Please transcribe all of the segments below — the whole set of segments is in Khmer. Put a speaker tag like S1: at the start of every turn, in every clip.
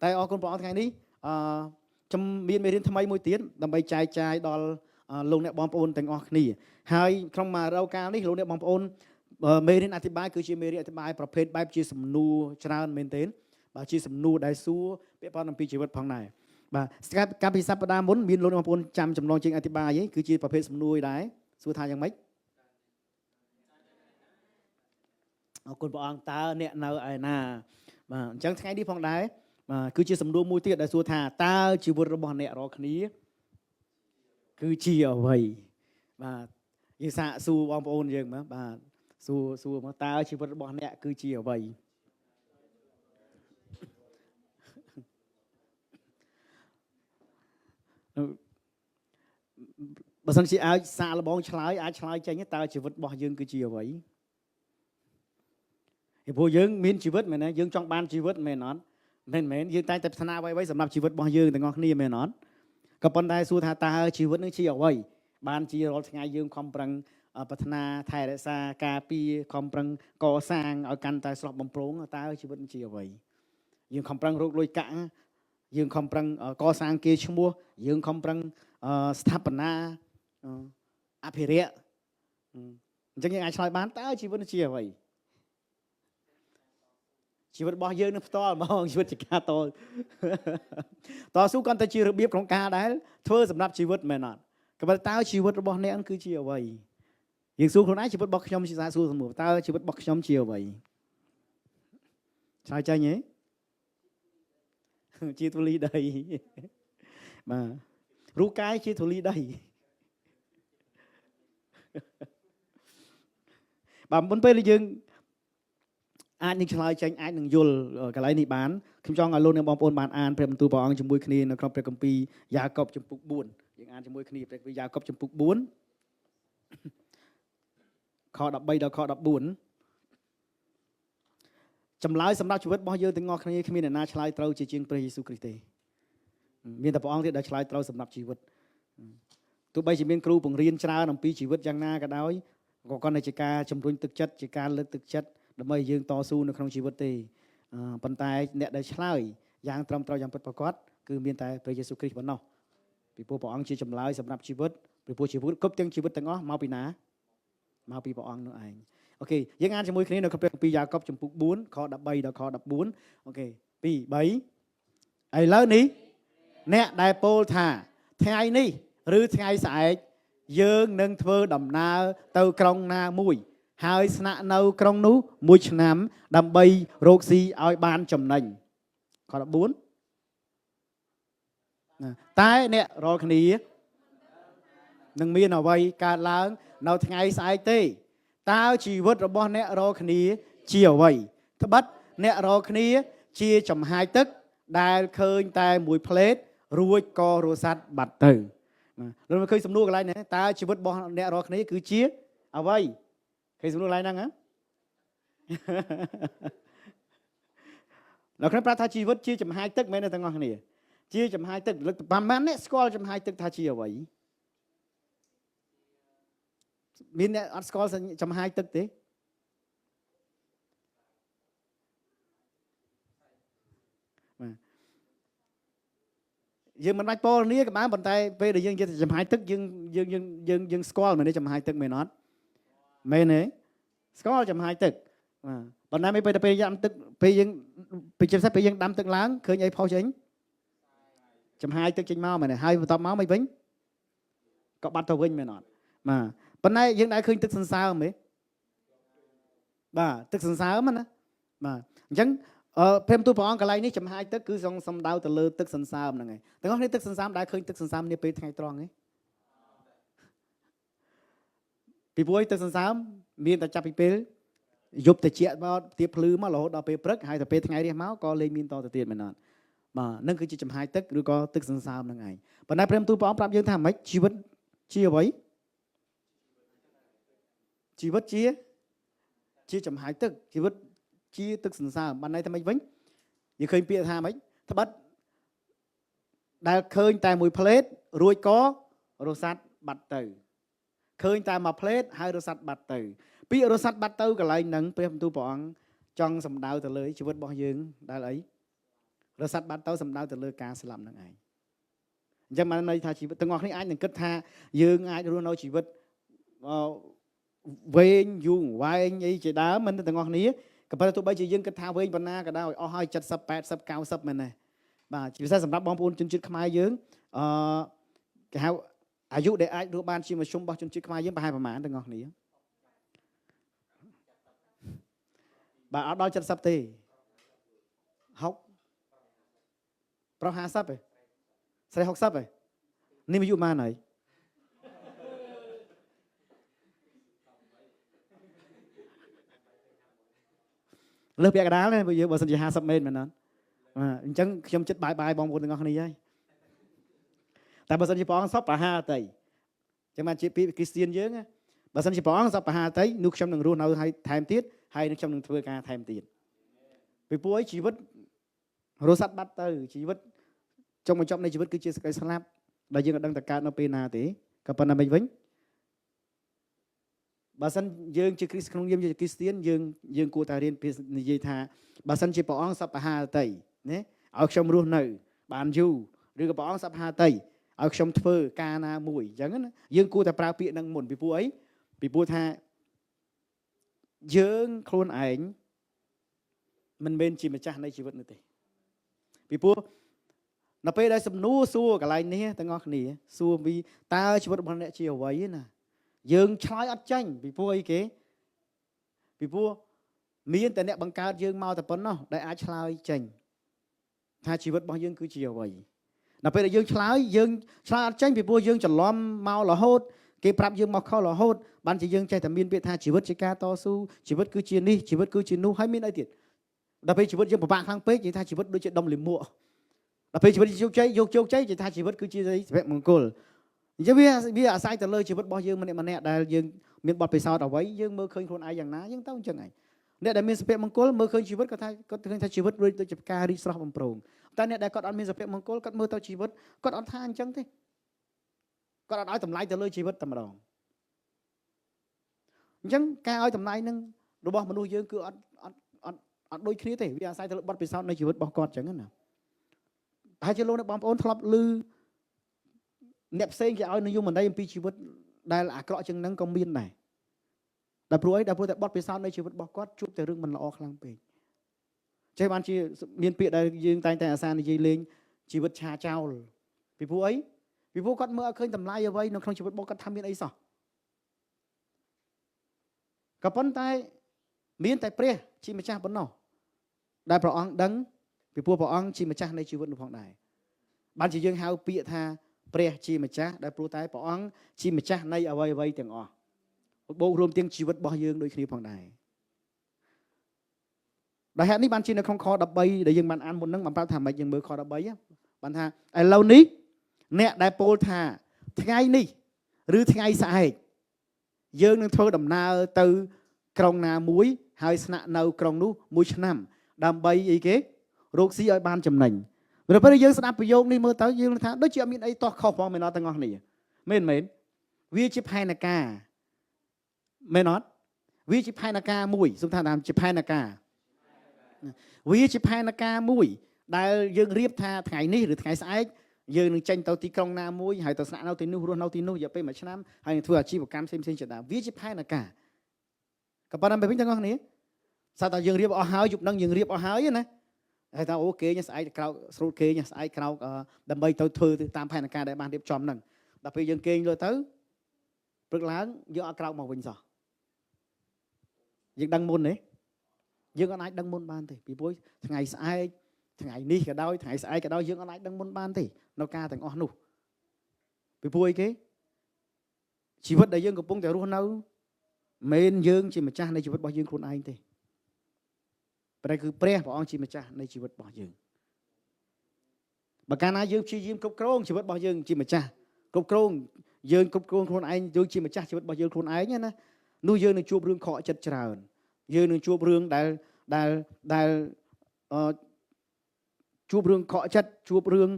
S1: តែអរគុណព្រះអង្គថ្ងៃនេះខ្ញុំមានមេរៀនថ្មីមួយទៀតដើម្បីចែកចាយដល់លោកអ្នកបងប្អូនទាំងអស់គ្នាហើយក្នុងមួយរយកាលនេះលោកអ្នកបងប្អូនមេរៀនអធិប្បាយគឺជាមេរៀនអធិប្បាយប្រភេទបែបជាសំណួរច្រើនមែនទែនបាទជាសំណួរដែលសួរពាក់ព័ន្ធអំពីជីវិតផងដែរបាទកាលពីសប្តាហ៍មុនមានលោកអ្នកបងប្អូនចាំចំណងជើងអធិប្បាយឯងគឺជាប្រភេទសំណួរដែរសួរថាយ៉ាងម៉េចអរគុណព្រះអង្គតើអ្នកនៅឯណាបាទអញ្ចឹងថ្ងៃនេះផងដែរគឺជាសំណួរមួយទៀតដែលសួរថាតើជីវិតរបស់អ្នករាល់គ្នាគឺជាអ្វីបាទយើងសាកសួរបងប្អូនយើងមើលបាទសួរមកតើជីវិតរបស់អ្នកគឺជាអ្វីបើសិនជាអាចសាកល្បងឆ្លើយអាចឆ្លើយចេញតើជីវិតរបស់យើងគឺជាអ្វីព្រោះយើងមានជីវិតមែនទេយើងចង់បានជីវិតមែនអត់មែនយើងតែងតែប្រាថ្នាអ្វីៗសម្រាប់ជីវិតរបស់យើងទាំងអស់គ្នាមែនអត់ក៏ប៉ុន្តែសួរថាតើជីវិតនឹងជាអ្វីបានជារាល់ថ្ងៃយើងខំប្រឹងប្រាថ្នាថែរក្សាការពារខំប្រឹងកសាងឲ្យកាន់តែស្រស់បំព្រងតើជីវិតនឹងជាអ្វីយើងខំប្រឹងរកលុយកាក់យើងខំប្រឹងកសាងគេឈ្មោះយើងខំប្រឹងស្ថាបនាអភិរក្សអញ្ចឹងយើងអាចឆ្លើយបានតើជីវិតនឹងជាអ្វីជីវិតរបស់យើងនឹងផ្ទាល់ហ្មងជីវិតជាការតស៊ូគាត់តែជារបៀបក្នុងការដែលធ្វើសម្រាប់ជីវិតមែនអត់ក៏ប៉ុន្តែតើជីវិតរបស់អ្នកគឺជាអ្វីយើងសួរខ្លួនឯងជីវិតរបស់ខ្ញុំជាសារសួរសំណួរតើជីវិតរបស់ខ្ញុំជាអ្វីឆ្លើយចាញ់ទេជាធូលីដីបាទរូបកាយជាធូលីដីបាទមុនពេលយើងអាចនឹងឆ្លើយចេញអាចនឹងយល់កន្លែងនេះបានខ្ញុំចង់ឲ្យលោកអ្នកបងប្អូនបានអានព្រះបន្ទូលព្រះអង្គជាមួយគ្នានៅក្នុងព្រះគម្ពីរយ៉ាកុបចំពុក4យើងអានជាមួយគ្នាព្រះគម្ពីរយ៉ាកុបចំពុក4ខ13ដល់ខ14ចម្លើយសម្រាប់ជីវិតរបស់យើងទាំងអស់គ្នាគ្មានអ្នកណាឆ្លើយត្រូវជាជាងព្រះយេស៊ូវគ្រីស្ទទេមានតែព្រះអង្គទេដែលឆ្លើយត្រូវសម្រាប់ជីវិតទោះបីជាមានគ្រូបង្រៀនច្រើនអំពីជីវិតយ៉ាងណាក៏ដោយក៏គាត់នៅជាការជំរុញទឹកចិត្តជាការលើកទឹកចិត្តដើម្បីយើងតស៊ូនៅក្នុងជីវិតទេប៉ុន្តែអ្នកដែលឆ្លើយយ៉ាងត្រឹមត្រូវយ៉ាងពិតប្រាកដគឺមានតែព្រះយេស៊ូវគ្រីស្ទប៉ុណ្ណោះពីព្រោះព្រះអង្គជាចម្លើយសម្រាប់ជីវិតពីព្រោះជីវិតគ្រប់ទាំងជីវិតទាំងអស់មកពីណាមកពីព្រះអង្គនោះឯងអូខេយើងអានជាមួយគ្នានៅក្នុងព្រះគម្ពីរយ៉ាកុបចំពុក4ខ13ដល់ខ14អូខេ2 3ឥឡូវនេះអ្នកដែលពោលថាថ្ងៃនេះឬថ្ងៃស្អែកយើងនឹងធ្វើដំណើរទៅក្រុងណាមួយហើយស្នាក់នៅក្រុងនោះ1ឆ្នាំដើម្បីរកស៊ីឲ្យបានចំណេញខ14តែអ្នករាល់គ្នានឹងមានអ្វីកើតឡើងនៅថ្ងៃស្អែកទេតើជីវិតរបស់អ្នករាល់គ្នាជាអ្វីត្បិតអ្នករាល់គ្នាជាចំហាយទឹកដែលឃើញតែមួយផ្លេតរួចក៏រសាត់បាត់ទៅលោកមើលឃើញសំណួរកន្លែងនេះតើជីវិតរបស់អ្នករាល់គ្នាគឺជាអ្វីឃើញសំណួរកន្លែងហ្នឹងលោកខ្ញុំប្រាប់ថាជីវិតជាចំហាយទឹកមែនទេទាំងអស់គ្នាជាចំហាយទឹកប្រហែលអ្នកស្គាល់ចំហាយទឹកថាជាអ្វីមានអ្នកអត់ស្គាល់ចំហាយទឹកទេយើងមិនបាច់ពោលនេះក៏បានប៉ុន្តែពេលដែលយើងនិយាយចំហាយទឹកយើងស្គាល់មែនទេចំហាយទឹកមែនអត់មែនទេស្គាល់ចំហាយទឹកប៉ុន្តែពេលយើងដាំទឹកពេលយើងពីជាពិសេសពេលយើងដាំទឹកឡើងឃើញអីផុសចេញចំហាយទឹកចេញមកមែនទេហើយបន្ទាប់មកមិនវិញក៏បាត់ទៅវិញមែនអត់បាទប៉ុន្តែយើងដែរឃើញទឹកសន្សើមទេបាទទឹកសន្សើមណាបាទអញ្ចឹងព្រះបន្ទូលព្រះអង្គកន្លែងនេះចំហាយទឹកគឺសំដៅទៅលើទឹកសន្សើមហ្នឹងឯងទាំងអស់គ្នាទឹកសន្សើមដែរឃើញទឹកសន្សើមនាពេលថ្ងៃត្រង់ឯងពីព្រោះទឹកសន្សើមមានតែចាប់ពីពេលយប់ត្រជាក់មកទៀបភ្លឺមករហូតដល់ពេលព្រឹកហើយទៅពេលថ្ងៃរះមកក៏លែងមានតទៅទៀតមែនអត់បាទហ្នឹងគឺជាចំហាយទឹកឬក៏ទឹកសន្សើមហ្នឹងឯងប៉ុន្តែព្រះបន្ទូលព្រះអង្គប្រាប់យើងថាម៉េចជីវិតជាអ្វីជីវិតជាចំហាយទឹកជីវិតជាទឹកសន្សើមបានន័យថាម៉េចវិញយើងឃើញពាក្យថាម៉េចត្បិតដែលឃើញតែមួយផ្លេតរួចក៏រសាត់បាត់ទៅឃើញតែមួយផ្លេតហើយរសាត់បាត់ទៅពាក្យរសាត់បាត់ទៅកន្លែងហ្នឹងព្រះបន្ទូលព្រះអង្គចង់សំដៅទៅលើជីវិតរបស់យើងដែលអី រស័តបាត់ទៅសំដៅទៅលើការស្លាប់នឹងឯងអញ្ចឹងបានន័យថាជីវិតទាំងអស់គ្នាអាចនឹងគិតថាយើងអាចរស់នៅជីវិតវែងយូរវែងអីជាដើមមិនទាំងអស់គ្នាក៏ប៉ុន្តែទោះបីជាយើងគិតថាវែងប៉ុណ្ណាក៏ដោយអស់ហើយ70 80 90មែនទេបាទជាពិសេសសម្រាប់បងប្អូនជនជាតិខ្មែរយើងគេហៅអាយុដែលអាចរស់បានជាមធ្យមរបស់ជនជាតិខ្មែរយើងប្រហែលប្រមាណទាំងអស់គ្នាបាទអត់ដល់70ទេ60ប្រុស50ទេស្រី60ទេនេះអាយុប៉ុន្មានហើយលើសពាក់កណ្ដាលណាយើងបើសិនជា50ម៉ែត្រមែនអត់អញ្ចឹងខ្ញុំចិត្តបាយបងប្អូនទាំងអស់គ្នាហើយតែបើសិនជាព្រះអង្គសពប្រហារតីចឹងបានជាពីគ្រីស្ទៀនយើងបើសិនជាព្រះអង្គសពប្រហារតីនោះខ្ញុំនឹងរស់នៅហើយថែមទៀតហើយនឹងខ្ញុំនឹងធ្វើការថែមទៀតពីព្រោះជីវិតរស់សัตว์បាត់ទៅជីវិតចុងបញ្ចប់នៃជីវិតគឺជាសេចក្តីស្លាប់ដែលយើងមិនដឹងតើកើតនៅពេលណាទេក៏ប៉ុន្តែមិនវិញបើសិនយើងជាគ្រីស្ទក្នុងនាមជាគ្រីស្ទៀនយើងគួរតែរៀននិយាយថាបើសិនជាព្រះអង្គសពហាតីណាឲ្យខ្ញុំរស់នៅបានយូរឬក៏ព្រះអង្គសពហាតីឲ្យខ្ញុំធ្វើការណាមួយអញ្ចឹងណាយើងគួរតែប្រើពាក្យនឹងមុនពីព្រោះអីពីព្រោះថាយើងខ្លួនឯងមិនមែនជាម្ចាស់នៃជីវិតនោះទេពីព្រោះនៅពេលដែលសំណួរសួរកន្លែងនេះទាំងអស់គ្នាសួរពីតើជីវិតរបស់អ្នកជាអ្វីណាយើងឆ្លើយអត់ចាញ់ពីព្រោះអីគេពីព្រោះមានតែអ្នកបង្កើតយើងមកតែប៉ុណ្ណោះដែលអាចឆ្លើយចាញ់ថាជីវិតរបស់យើងគឺជាអ្វីដល់ពេលដែលយើងឆ្លើយអត់ចាញ់ពីព្រោះយើងច្រឡំមករហូតគេប្រាប់យើងមកខុសរហូតបានជាយើងចេះតែមានពាក្យថាជីវិតជាការតស៊ូជីវិតគឺជានេះជីវិតគឺជានោះហើយមានអីទៀតដល់ពេលជីវិតយើងពិបាកខ្លាំងពេកនិយាយថាជីវិតដូចជាដុំលាមកដល់ពេលជីវិតជោគជ័យនិយាយថាជីវិតគឺជាសុភមង្គលអញ្ចឹងវាអាស្រ័យទៅលើជីវិតរបស់យើងម្នាក់ដែលយើងមានបទពិសោធន៍អ្វីយើងមើលឃើញខ្លួនឯងយ៉ាងណាយើងទៅអញ្ចឹងឯងអ្នកដែលមានសុភមង្គលមើលឃើញជីវិតគាត់ឃើញថាជីវិតដូចជាការរីកស្រស់បំព្រងតែអ្នកដែលគាត់អត់មានសុភមង្គលគាត់មើលទៅជីវិតគាត់អត់ថាអញ្ចឹងទេគាត់អត់ឲ្យតម្លៃទៅលើជីវិតតែម្ដងអញ្ចឹងការឲ្យតម្លៃនឹងរបស់មនុស្សយើងគឺអត់ដូចគ្នាទេវាអាស្រ័យទៅលើបទពិសោធន៍នៃជីវិតរបស់គាត់អញ្ចឹងណាហើយជាលោកអ្នកបងប្អូនធ្លាប់ឮអ្នកផ្សេងគេឲ្យនិយមន័យអំពីជីវិតដែលអាក្រក់ជាងហ្នឹងក៏មានដែរតែព្រោះតែបទពិសោធន៍នៃជីវិតរបស់គាត់ជួបតែរឿងមិនល្អខ្លាំងពេកចេះបានជាមានពាក្យដែលយើងតែងតែអាសានិយាយលេងជីវិតឆាចោលពីព្រោះអីពីព្រោះគាត់មើលឲ្យឃើញតម្លៃអ្វីនៅក្នុងជីវិតរបស់គាត់ថាមានអីសោះក៏ប៉ុន្តែមានតែព្រះជាម្ចាស់ប៉ុណ្ណោះដែលព្រះអង្គដឹងពីព្រោះព្រះអង្គជាម្ចាស់នៃជីវិតនោះផងដែរបានជាយើងហៅពាក្យថាព្រះជាម្ចាស់ដែលព្រោះតែព្រះអង្គជាម្ចាស់នៃអ្វីទាំងអស់បូករួមទាំងជីវិតរបស់យើងដូចគ្នាផងដែរដោយហេតុនេះបានជានៅក្នុងខ13ដែលយើងបានអានមុនហ្នឹងបានប្រាប់ថាម៉េចយើងមើលខ13បានថាឥឡូវនេះអ្នកដែលពោលថាថ្ងៃនេះឬថ្ងៃស្អែកយើងនឹងធ្វើដំណើរទៅក្រុងណាមួយហើយស្នាក់នៅក្រុងនោះ1ឆ្នាំដើម្បីអីគេរកស៊ីឲ្យបានចំណេញពេលយើងស្ដាប់ប្រយោគនេះមើលទៅយើងថាដូចជាអត់មានអីតោះខុសផងមែនអត់ទាំងអស់គ្នាមែនវាជាផែនការមែនអត់វាជាផែនការមួយសំខាន់ថាជាផែនការវាជាផែនការមួយដែលយើងរៀបថាថ្ងៃនេះឬថ្ងៃស្អែកយើងនឹងចេញទៅទីក្រុងណាមួយហើយទៅស្នាក់នៅទីនោះរស់នៅទីនោះរយៈពេល1ឆ្នាំហើយនឹងធ្វើអាជីវកម្មផ្សេងជាដើមវាជាផែនការក៏ប៉ុន្តែពេលវិញទាំងអស់គ្នាស្អាតតែយើងរៀបអស់ហើយយប់ហ្នឹងយើងរៀបអស់ហើយណាហើយថាអូគេស្អែកក្រោកស្រួលគេស្អែកក្រោកដើម្បីទៅធ្វើតាមផែនការដែលបានរៀបចំហ្នឹងដល់ពេលយើងគេងលើទៅព្រឹកឡើងយើងអត់ក្រោកមកវិញសោះយើងដឹងមុនទេយើងអត់អាចដឹងមុនបានទេពីព្រោះថ្ងៃស្អែកថ្ងៃនេះក៏ដោយថ្ងៃស្អែកក៏ដោយយើងអត់អាចដឹងមុនបានទេនៅការទាំងអស់នោះពីព្រោះអីគេជីវិតដែលយើងកំពុងតែរស់នៅមិនយើងជាម្ចាស់នៃជីវិតរបស់យើងខ្លួនឯងទេប៉ុន្តែគឺព្រះអង្គជាម្ចាស់នៃជីវិតរបស់យើងបើកាលណាយើងព្យាយាមគ្រប់គ្រងជីវិតរបស់យើងជាម្ចាស់គ្រប់គ្រងយើងគ្រប់គ្រងខ្លួនឯងយើងជាម្ចាស់ជីវិតរបស់យើងខ្លួនឯងណានោះយើងនឹងជួបរឿងខកចិត្តច្រើនយើងនឹងជួបរឿងដែលជួបរឿងខកចិត្តជួបរឿង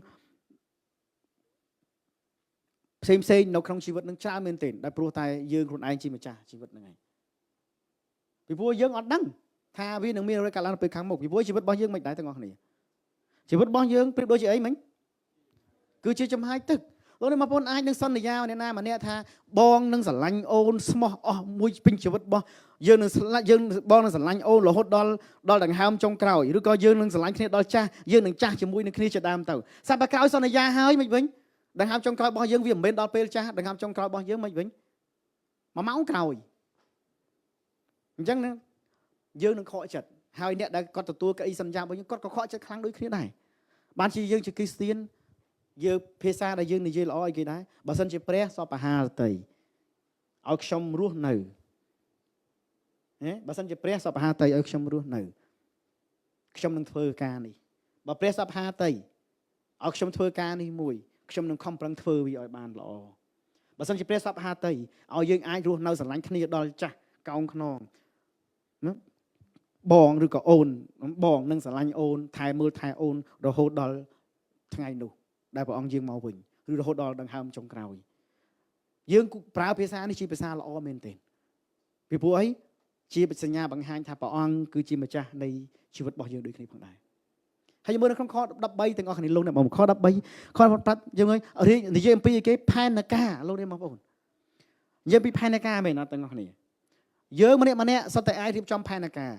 S1: ផ្សេងនៅក្នុងជីវិតនឹងច្រើនមែនទែនដែលព្រោះតែយើងខ្លួនឯងជាម្ចាស់ជីវិតហ្នឹងឯងពីព្រោះយើងអត់ដឹងថាវានឹងមានអ្វីកើតឡើងនៅពេលខាងមុខពីព្រោះជីវិតរបស់យើងមិនដែរទាំងអស់គ្នា ជីវិតរបស់យើងប្រៀបដូចជាអីមិញគឺជាចំហាយទឹកលោកនេះបងប្អូនអាចនឹងសន្យាអ្នកណាម្នាក់ថាបងនឹងស្រឡាញ់អូនស្មោះអស់មួយពេញជីវិតរបស់យើងនឹងបងនឹងស្រឡាញ់អូនរហូតដល់ដង្ហើមចុងក្រោយឬក៏យើងនឹងស្រឡាញ់គ្នាដល់ចាស់យើងនឹងចាស់ជាមួយនឹងគ្នាជាដើមទៅសាប់តែក្រោយសន្យាហើយមិនវិញដង្ហើមចុងក្រោយរបស់យើងវាមិនមែនដល់ពេលចាស់ដង្ហើមចុងក្រោយរបស់យើងមិនវិញ1 ម៉ោងក្រោយអញ្ចឹងយើងនឹងខកចិត្តហើយអ្នកដែលគាត់ទទួលកៅអីសន្យារបស់យើងគាត់ក៏ខកចិត្តខ្លាំងដូចគ្នាដែរបានជាយើងជាគ្រីស្ទានយើងភាសាដែលយើងនិយាយល្អអីគេដែរបើសិនជាព្រះសពហារតីឲ្យខ្ញុំរស់នៅបើសិនជាព្រះសពហារតីឲ្យខ្ញុំរស់នៅខ្ញុំនឹងធ្វើការនេះបើព្រះសពហារតីឲ្យខ្ញុំធ្វើការនេះមួយខ្ញុំនឹងខំប្រឹងធ្វើវាឲ្យបានល្អបើសិនជាព្រះសពហារតីឲ្យយើងអាចរស់នៅស្រឡាញ់គ្នាដល់ចាស់កោងខ្នងបងឬក៏អូនបងនឹងស្រឡាញ់អូនថែមើលថែអូនរហូតដល់ថ្ងៃនោះដែលព្រះអង្គយាងមកវិញឬរហូតដល់ដង្ហើមចុងក្រោយយើងប្រើភាសានេះជាភាសាល្អមែនទែនពីព្រោះអីជាសញ្ញាបង្ហាញថាព្រះអង្គគឺជាម្ចាស់នៃជីវិតរបស់យើងដូចគ្នាផងដែរហើយមើលនៅក្នុងខ13ទាំងអស់គ្នាលោកអ្នកបងខ13ខប្រាប់យើងនិយាយអំពីគេផែនការលោកអ្នកបងប្អូននិយាយពីផែនការមែនអត់ទាំងអស់គ្នាយើងម្នាក់សុទ្ធតែអាចរៀបចំផែនការ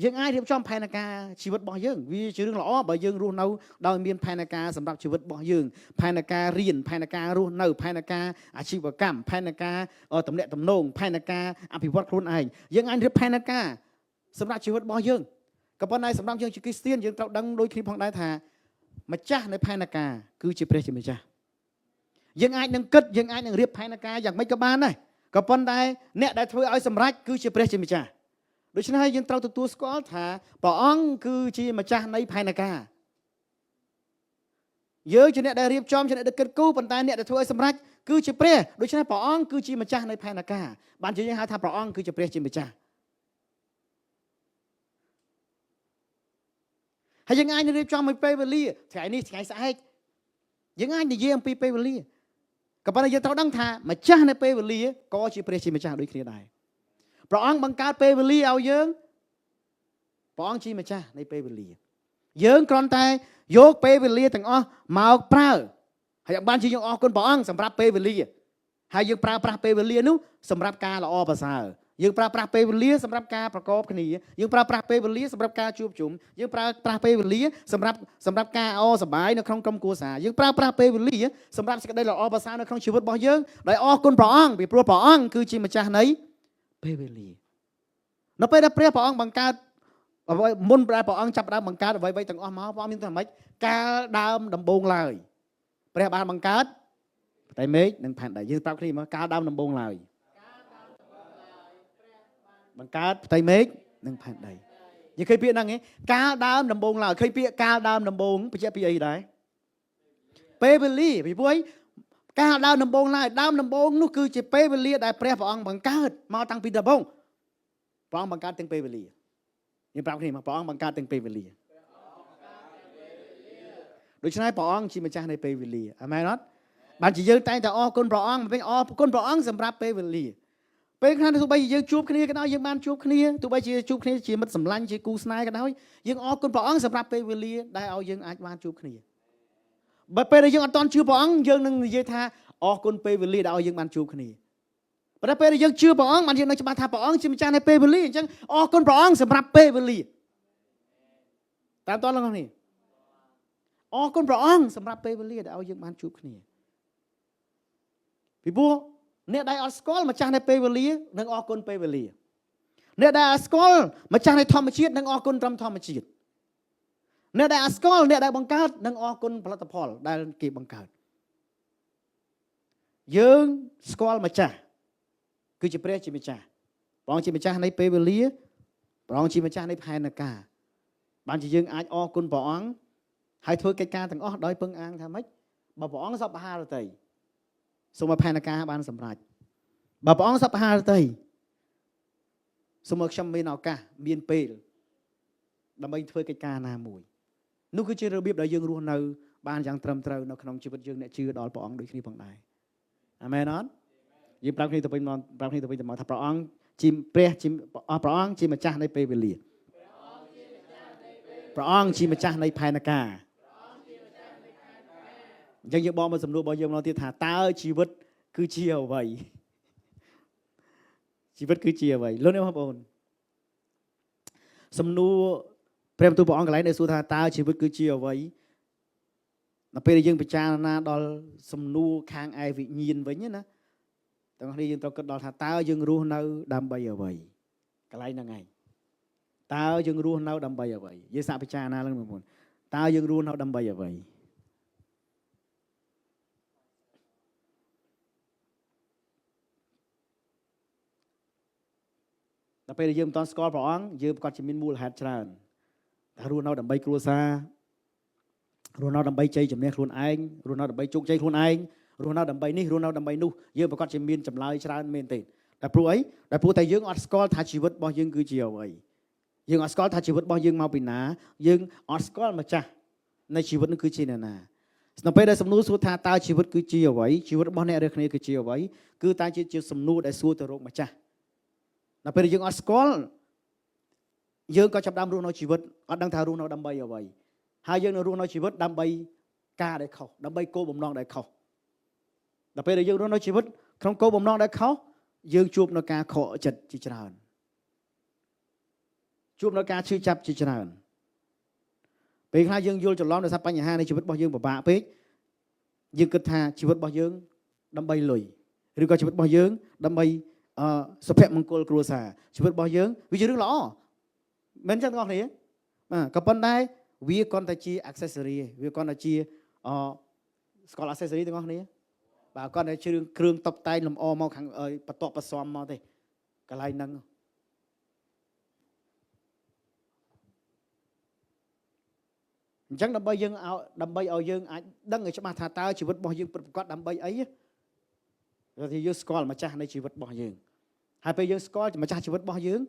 S1: យើងអាចរៀបចំផែនការជីវិតរបស់យើងវាជារឿងល្អបើយើងរស់នៅដោយមានផែនការសម្រាប់ជីវិតរបស់យើងផែនការរៀនផែនការរស់នៅផែនការអាជីវកម្មផែនការទំនាក់ទំនងផែនការអភិវឌ្ឍខ្លួនឯងយើងអាចរៀបផែនការសម្រាប់ជីវិតរបស់យើងក៏ប៉ុន្តែសម្រាប់យើងជាគ្រីស្ទានយើងត្រូវដឹងដូចគ្នាផងដែរថាម្ចាស់នៃផែនការគឺជាព្រះជាម្ចាស់យើងអាចនឹងគិតយើងអាចនឹងរៀបផែនការយ៉ាងម៉េចក៏បានដែរក៏ប៉ុន្តែអ្នកដែលធ្វើឲ្យសម្រេចគឺជាព្រះជាម្ចាស់ដូច្នេះហើយយើងត្រូវទទួលស្គាល់ថាព្រះអង្គគឺជាម្ចាស់នៃផែនការយើងជាអ្នកដែលរៀបចំជាអ្នកដែលគិតគូរប៉ុន្តែអ្នកដែលធ្វើឲ្យសម្រេចគឺជាព្រះដូច្នេះព្រះអង្គគឺជាម្ចាស់នៃផែនការបានជាយើងហៅថាព្រះអង្គគឺជាព្រះជាម្ចាស់ហើយយើងអាចរៀបចំឲ្យពេលវេលាថ្ងៃនេះថ្ងៃស្អែកយើងអាចនិយាយអំពីពេលវេលាក៏ប៉ុន្តែយើងត្រូវដឹងថាម្ចាស់នៃពេលវេលាក៏ជាព្រះជាម្ចាស់ដូចគ្នាដែរព្រះអង្គបង្កើតពេលវេលាឲ្យយើងព្រះអង្គជាម្ចាស់នៃពេលវេលាយើងគ្រាន់តែយកពេលវេលាទាំងអស់មកប្រើហើយបានជាយើងអរគុណព្រះអង្គសម្រាប់ពេលវេលាហើយយើងប្រើប្រាស់ពេលវេលានោះសម្រាប់ការល្អប្រសើរយើងប្រើប្រាស់ពេលវេលាសម្រាប់ការប្រកបគ្នាយើងប្រើប្រាស់ពេលវេលាសម្រាប់ការជួបជុំយើងប្រើប្រាស់ពេលវេលាសម្រាប់ការអសប្បាយនៅក្នុងក្រុមគ្រួសារយើងប្រើប្រាស់ពេលវេលាសម្រាប់សេចក្តីល្អប្រសើរនៅក្នុងជីវិតរបស់យើងដោយអរគុណព្រះអង្គពីព្រោះព្រះអង្គគឺជាម្ចាស់នៃពេលវេលានៅពេលដែលព្រះអង្គបង្កើតមុនដែលព្រះអង្គចាប់ផ្ដើមបង្កើតអ្វីៗទាំងអស់មកព្រះអង្គមានថាម៉េចកាលដើមដំបូងឡើយព្រះបានបង្កើតផ្ទៃមេឃនិងផែនដីយើងប្រាប់គ្នាមកកាលដើមដំបូងឡើយបង្កើតផ្ទៃមេឃនិងផែនដីយើងឃើញពាក្យហ្នឹងឯងកាលដើមដំបូងឡើយឃើញពាក្យកាលដើមដំបូងបញ្ជាក់ពីអីដែរពេលវេលាពីព្រោះកាលដើមដំបូងឡើយដើមដំបូងនោះគឺជាពេលវេលាដែលព្រះអង្គបង្កើតមកតាំងពីដំបូងព្រះអង្គបង្កើតទាំងពេលវេលាយើងប្រាប់គ្នាមកព្រះអង្គបង្កើតទាំងពេលវេលាដូច្នេះព្រះអង្គជាម្ចាស់នៃពេលវេលាអាមែនអត់បានជាយើងតែងតែអរគុណព្រះអង្គអរគុណព្រះអង្គសម្រាប់ពេលវេលាពេលខ្លះទោះបីជាយើងជួបគ្នាក៏ដោយយើងបានជួបគ្នាទោះបីជាជួបគ្នាជាមិត្តសម្លាញ់ជាគូស្នេហ៍ក៏ដោយយើងអរគុណព្រះអង្គសម្រាប់ពេលវេលាដែលឲ្យយើងអាចបានជួបគ្នាបើពេលដែលយើងអត់ទាន់ជឿព្រះអង្គយើងនឹងនិយាយថាអរគុណពេលវេលាដែលឲ្យយើងបានជួបគ្នាប៉ុន្តែពេលដែលយើងជឿព្រះអង្គបានយើងនឹងច្បាស់ថាព្រះអង្គជាម្ចាស់នៃពេលវេលាអញ្ចឹងអរគុណព្រះអង្គសម្រាប់ពេលវេលាតាមតើលោកនេះអរគុណព្រះអង្គសម្រាប់ពេលវេលាដែលឲ្យយើងបានជួបគ្នាពីព្រោះអ្នកដែលអត់ស្គាល់ម្ចាស់នៃពេលវេលានឹងអរគុណពេលវេលាអ្នកដែលអត់ស្គាល់ម្ចាស់នៃធម្មជាតិនឹងអរគុណត្រឹមធម្មជាតិអ្នកដែលអត់ស្គាល់អ្នកដែលបង្កើតនឹងអរគុណផលិតផលដែលគេបង្កើតយើងស្គាល់ម្ចាស់គឺជាព្រះជាម្ចាស់ព្រះអង្គជាម្ចាស់នៃពេលវេលាព្រះអង្គជាម្ចាស់នៃផែនការបានជាយើងអាចអរគុណព្រះអង្គហើយធ្វើកិច្ចការទាំងអស់ដោយពឹងអាងថាម៉េចបើព្រះអង្គសពហារតីសូមឲ្យផែនការបានសម្រេចបើព្រះអង្គសពហារតីសូមឲ្យខ្ញុំមានឱកាសមានពេលដើម្បីធ្វើកិច្ចការណាមួយនោះគឺជារបៀបដែលយើងរស់នៅបានយ៉ាងត្រឹមត្រូវនៅក្នុងជីវិតយើងអ្នកជឿដល់ព្រះអង្គដូចគ្នាផងដែរអាមែនអត់យើងប្រាប់គ្នាទៅវិញមកថាព្រះអង្គជាព្រះជាព្រះអង្គជាម្ចាស់នៃពេលវេលា ព្រះអង្គជាម្ចាស់នៃផែនការអញ្ចឹងយើងបងមកសំណួររបស់យើងម្ដងទៀតថាតើជីវិតគឺជាអ្វីជីវិតគឺជាអ្វីលោកអ្នកបងប្អូនសំណួរព្រះបន្ទូលព្រះអង្គកន្លែងដែលសួរថាតើជីវិតគឺជាអ្វីដល់ពេលដែលយើងពិចារណាដល់សំណួរខាងឯវិញ្ញាណវិញណាទាំងនេះយើងត្រូវគិតដល់ថាតើយើងរស់នៅដើម្បីអ្វីកន្លែងហ្នឹងឯងតើយើងរស់នៅដើម្បីអ្វីយើងសាកពិចារណាឡើងបងប្អូនតើយើងរស់នៅដើម្បីអ្វីដល់ពេលដែលយើងមិនទាន់ស្គាល់ព្រះអង្គយើងប្រកាសជាមានមូលហេតុច្រើនតែរស់នៅដើម្បីគ្រួសាររស់នៅដើម្បីជ័យជំនះខ្លួនឯងរស់នៅដើម្បីជោគជ័យខ្លួនឯងរស់នៅដើម្បីនេះរស់នៅដើម្បីនោះយើងប្រកាសជាមានចម្លើយច្រើនមែនទេតែព្រោះអីតែព្រោះតែយើងអត់ស្គាល់ថាជីវិតរបស់យើងគឺជាអ្វីយើងអត់ស្គាល់ថាជីវិតរបស់យើងមកពីណាយើងអត់ស្គាល់ម្ចាស់នៃជីវិតនោះគឺជាអ្នកណានៅពេលដែលសំណួរសួរថាតើជីវិតគឺជាអ្វីជីវិតរបស់អ្នករាល់គ្នាគឺជាអ្វីគឺតែជាសំណួរដែលសួរទៅរកម្ចាស់ដល់ពេលយើងអត់ស្គាល់យើងក៏ចាប់ផ្ដើមរស់នៅជីវិតអត់ដឹងថារស់នៅដើម្បីអ្វីហើយយើងនៅរស់នៅជីវិតដើម្បីការដែលខុសដើម្បីគោលបំណងដែលខុសដល់ពេលដែលយើងរស់នៅជីវិតក្នុងគោលបំណងដែលខុសយើងជួបនៅការខកចិត្តជាច្រើនជួបនៅការឈឺចាប់ជាច្រើនពេលខ្លះយើងយល់ច្រឡំដោយសារបញ្ហានៃជីវិតរបស់យើងពិបាកពេកយើងគិតថាជីវិតរបស់យើងដើម្បីលុយឬក៏ជីវិតរបស់យើងដើម្បីសុភមង្គលគ្រួសារជីវិតរបស់យើងវាជារឿងល្អមិនចឹងទាំងអស់គ្នាបាទក៏ប៉ុន្តែវាគ្រាន់តែជា accessory វាគ្រាន់តែជាស្គាល់ accessory ទាំងអស់គ្នាបាទគ្រាន់តែជាគ្រឿងតុបតែងលម្អមកខាងបន្ទាប់បន្សំមកទេកន្លែងហ្នឹងអញ្ចឹងដើម្បីឲ្យយើងអាចដឹងឲ្យច្បាស់ថាតើជីវិតរបស់យើងពិតប្រាកដដើម្បីអីគឺយើងស្គាល់ម្ចាស់នៃជីវិតរបស់យើងហើយពេលយើងស្គាល់ម្ចាស់ជីវិតរបស់យើង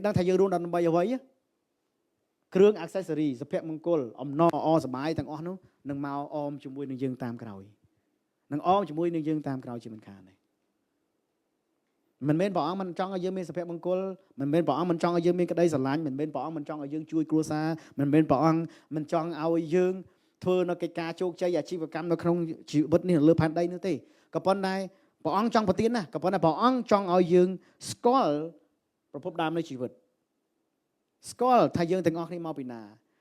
S1: ដឹងថាយើងរស់ដើម្បីអ្វីគ្រឿង accessory សុភមង្គលអំណរអសប្បាយទាំងអស់នោះនឹងមកអមជាមួយនឹងយើងតាមក្រោយនឹងអមជាមួយនឹងយើងតាមក្រោយជាមិនខានទេមិនមែនព្រះអង្គមិនចង់ឲ្យយើងមានសុភមង្គលមិនមែនព្រះអង្គមិនចង់ឲ្យយើងមានក្តីស្រឡាញ់មិនមែនព្រះអង្គមិនចង់ឲ្យយើងជួយគ្រួសារមិនមែនព្រះអង្គមិនចង់ឲ្យយើងធ្វើនៅកិច្ចការជោគជ័យអាជីវកម្មនៅក្នុងជីវិតនេះលើផែនដីនោះទេក៏ប៉ុន្តែព្រះអង្គចង់ប្រទានណាក៏ប៉ុន្តែព្រះអង្គចង់ឲ្យយើងស្គាល់ប្រភពដើមនៃជីវិតស្គាល់ថាយើងទាំងអស់គ្នាមកពីណា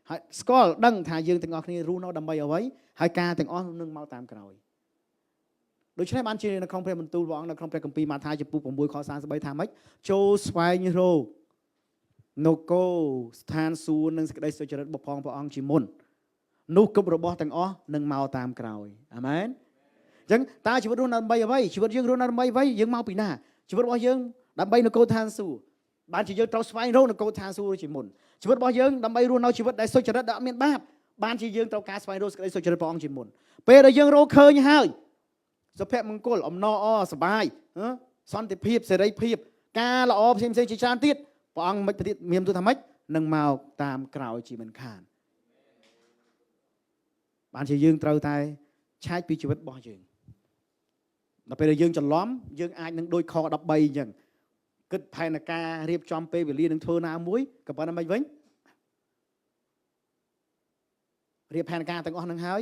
S1: ហើយស្គាល់ដឹងថាយើងទាំងអស់គ្នារស់នៅដើម្បីអ្វីហើយការទាំងអស់នឹងមកតាមក្រោយដូច្នេះបានជានៅក្នុងព្រះបន្ទូលព្រះអង្គនៅក្នុងព្រះគម្ពីរម៉ាថាយចំពោះ6ខ33ថាម៉េចចូលស្វែងរកនគរស្ថានសួគ៌និងសេចក្តីសុចរិតរបស់ព្រះអង្គជាមុននោះគ្រប់របស់ទាំងអស់នឹងមកតាមក្រោយអាមែនអញ្ចឹងតើជីវិតរស់នៅដើម្បីអ្វីជីវិតយើងរស់នៅដើម្បីអ្វីយើងមកពីណាជីវិតរបស់យើងដើម្បីនគរឋានសួគ៌បានជាយើងត្រូវស្វែងរកនគរឋានសួគ៌ជាមុនជីវិតរបស់យើងដើម្បីរស់នៅជីវិតដែលសុចរិតដែលអត់មានបាបបានជាយើងត្រូវការស្វែងរកសេចក្តីសុចរិតព្រះអង្គជាមុនពេលដែលយើងរកឃើញហើយសុភមង្គលអំណរអសប្បាយសន្តិភាពសេរីភាពការល្អផ្សេងៗជាច្រើនទៀតព្រះអង្គមិនប្រតិមានទូថាម៉េចនឹងមកតាមក្រោយជាមិនខានបានជាយើងត្រូវតែឆែកពីជីវិតរបស់យើងដល់ពេលដែលយើងច្រឡំយើងអាចនឹងដូចខ13អញ្ចឹងគិតផែនការរៀបចំពេលវេលានឹងធ្វើណាមួយក៏ប៉ុន្តែមិនវិញរៀបផែនការទាំងអស់នឹងហើយ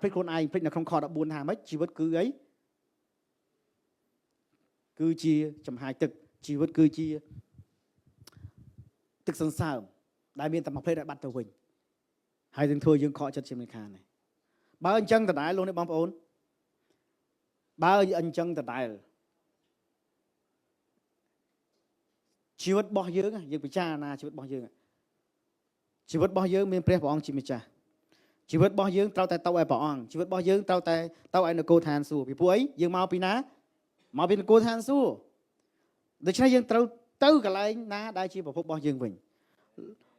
S1: ភ្លេចខ្លួនឯងភ្លេចនៅក្នុងខ14ថាម៉េចជីវិតគឺអីគឺជាចំហាយទឹកជីវិតគឺជាទឹកសន្សើមដែលមានតែមួយផ្លេតឲ្យបាត់ទៅវិញហើយនឹងធ្វើយើងខកចិត្តជាមិនខានដែរបើអញ្ចឹងដដែលលោកអ្នកបងប្អូនបើអញ្ចឹងដដែលជីវិតរបស់យើងពិចារណាជីវិតរបស់យើងមានព្រះអង្គជាម្ចាស់ជីវិតរបស់យើងត្រូវតែទៅឲ្យព្រះអង្គជីវិតរបស់យើងត្រូវតែទៅឲ្យនគរឋានសួគ៌ពីព្រោះអីយើងមកពីណាមកពីនគរឋានសួគ៌ដូច្នេះយើងត្រូវទៅកន្លែងណាដែលជាប្រភពរបស់យើងវិញ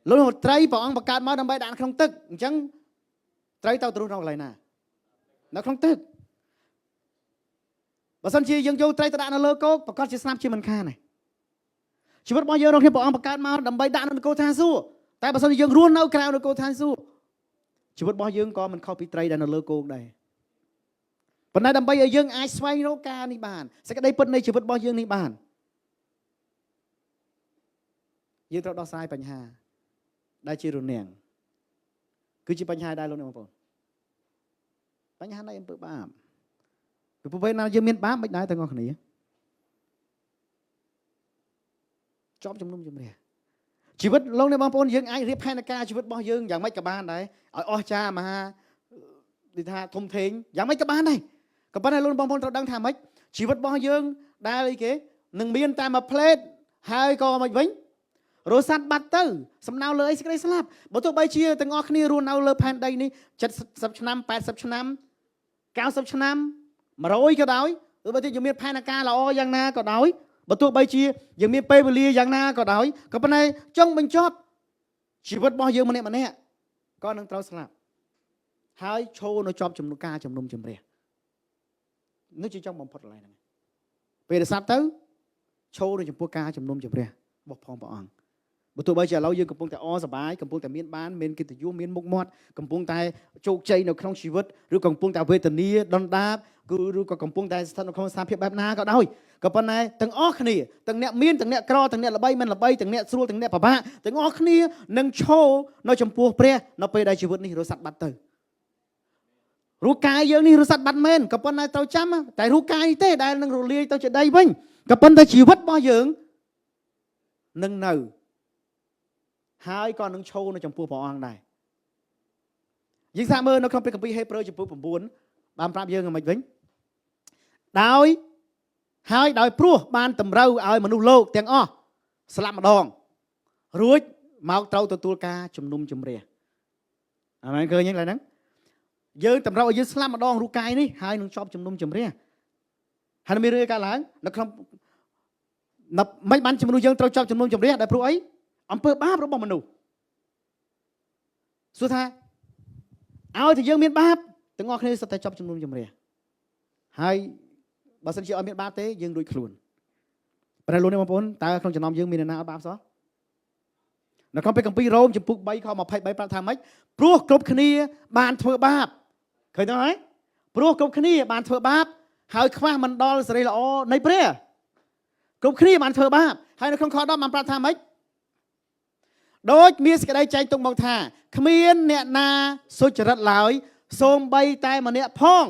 S1: លោកត្រីព្រះអង្គបង្កើតមកដើម្បីដាក់ក្នុងទឹកអញ្ចឹងត្រីទៅទ្រុសនៅកន្លែងណានៅក្នុងទឹកបើសិនជាយើងយកត្រីទៅដាក់នៅលើគោកប្រកាសជាស្លាប់ជាមិនខានទេជីវិតរបស់យើងក្នុងព្រះអង្គបង្កើតមកដើម្បីដាក់នៅនគរឋានសួគ៌តែបើសិនជាយើងរស់នៅក្រៅនគរឋានសួគ៌ជីវិតរបស់យើងក៏មិនខុសពីត្រីដែលនៅលើគោកដែរប៉ុន្តែដើម្បីឲ្យយើងអាចស្វែងរកការនេះបានសេចក្តីពិតនៃជីវិតរបស់យើងនេះបានយើងត្រូវដោះស្រាយបញ្ហា ដែលជារនាំងគឺជាបញ្ហាដែរលោកអ្នកបងប្អូនបញ្ហានៃអំពើបាបពីព្រោះពេលណាយើងមានបាបមិនដែរទាំងអស់គ្នាជាប់ជំនុំជម្រះជីវិតលោកអ្នកបងប្អូនយើងអាចរៀបផែនការជីវិតរបស់យើងយ៉ាងម៉េចក៏បានដែរឲ្យអស្ចារ្យមហានិយាយថាធំធេងយ៉ាងម៉េចក៏បានដែរក៏ប៉ុន្តែលោកបងប្អូនត្រូវដឹងថាម៉េចជីវិតរបស់យើងដែលអីគេនឹងមានតែមួយផ្លេតហើយក៏មិនវិញរស់សัตว์បាត់ទៅសំណៅលើអីសេចក្តីស្លាប់បើទោះបីជាទាំងអស់គ្នារស់នៅលើផែនដីនេះ70ឆ្នាំ80ឆ្នាំ90ឆ្នាំ100ក៏ដោយទោះបីជាយើងមានផែនការល្អយ៉ាងណាក៏ដោយបើទោះបីជាយើងមានពេលវេលាយ៉ាងណាក៏ដោយក៏ប៉ុន្តែចង់បញ្ចប់ជីវិតរបស់យើងម្នាក់ក៏នឹងត្រូវស្លាប់ហើយឈរនៅជាប់ជំនុំការជំនុំជម្រះនោះជាចង់បំផុតកន្លែងហ្នឹងពេលដែលស្លាប់ទៅឈរនៅចំពោះការជំនុំជម្រះរបស់ផងព្រះអង្គបើទោះបីជាឥឡូវយើងកំពុងតែអសប្បាយកំពុងតែមានបានមានកិត្តិយសមានមុខមាត់កំពុងតែជោគជ័យនៅក្នុងជីវិតឬក៏កំពុងតែវេទនាដុនដាបឬក៏កំពុងតែស្ថិតនៅក្នុងស្ថានភាពបែបណាក៏ដោយក៏ប៉ុន្តែទាំងអស់គ្នាទាំងអ្នកមានទាំងអ្នកក្រទាំងអ្នកល្បីមិនល្បីទាំងអ្នកស្រួលទាំងអ្នកពិបាកទាំងអស់គ្នានឹងឈរនៅចំពោះព្រះនៅពេលដែលជីវិតនេះរស់សត្វបាត់ទៅរូបកាយយើងនេះរស់សត្វបាត់មែនក៏ប៉ុន្តែត្រូវចាំតែរូបកាយនេះទេដែលនឹងរលាយទៅជាដីវិញក៏ប៉ុន្តែជីវិតរបស់យើងនឹងនៅហើយក៏នឹងឈរនៅចំពោះព្រះអង្គដែរយើងសាកមើលនៅក្នុងព្រះគម្ពីរហេព្រើរចំពោះ9បានប្រាប់យើងយ៉ាងម៉េចវិញដោយព្រោះបានតម្រូវឲ្យមនុស្សលោកទាំងអស់ស្លាប់ម្ដងរួចមកត្រូវទទួលការជំនុំជម្រះអាមែនឃើញហ្នឹងយើងតម្រូវឲ្យយើងស្លាប់ម្ដងរូបកាយនេះហើយនឹងជាប់ជំនុំជម្រះហើយមានរឿងកើតឡើងនៅក្នុងមិនបានជំនុំយើងត្រូវជាប់ជំនុំជម្រះដែលព្រោះអីអំពើបាបរបស់មនុស្សសួរថាឲ្យតែយើងមានបាបទាំងអស់គ្នាសុទ្ធតែជាប់ជំនុំជម្រះហើយបើសិនជាអត់មានបាបទេយើងរួចខ្លួនប៉ុន្តែលោកអ្នកបងប្អូនតើក្នុងចំណោមយើងមានអ្នកណាអត់បាបសោះនៅក្នុងពេលគម្ពីររ៉ូមចំពុក3ខ23ប្រាប់ថាម៉េចព្រោះគ្រប់គ្នាបានធ្វើបាបឃើញទេហើយព្រោះគ្រប់គ្នាបានធ្វើបាបហើយខ្វះមិនដល់សេរីល្អនៃព្រះគ្រប់គ្នាបានធ្វើបាបហើយនៅក្នុងខ10បានប្រាប់ថាម៉េចដូចមានសេចក្តីចែងទុកមកថាគ្មានអ្នកណាសុចរិតឡើយសូម្បីតែម្នាក់ផង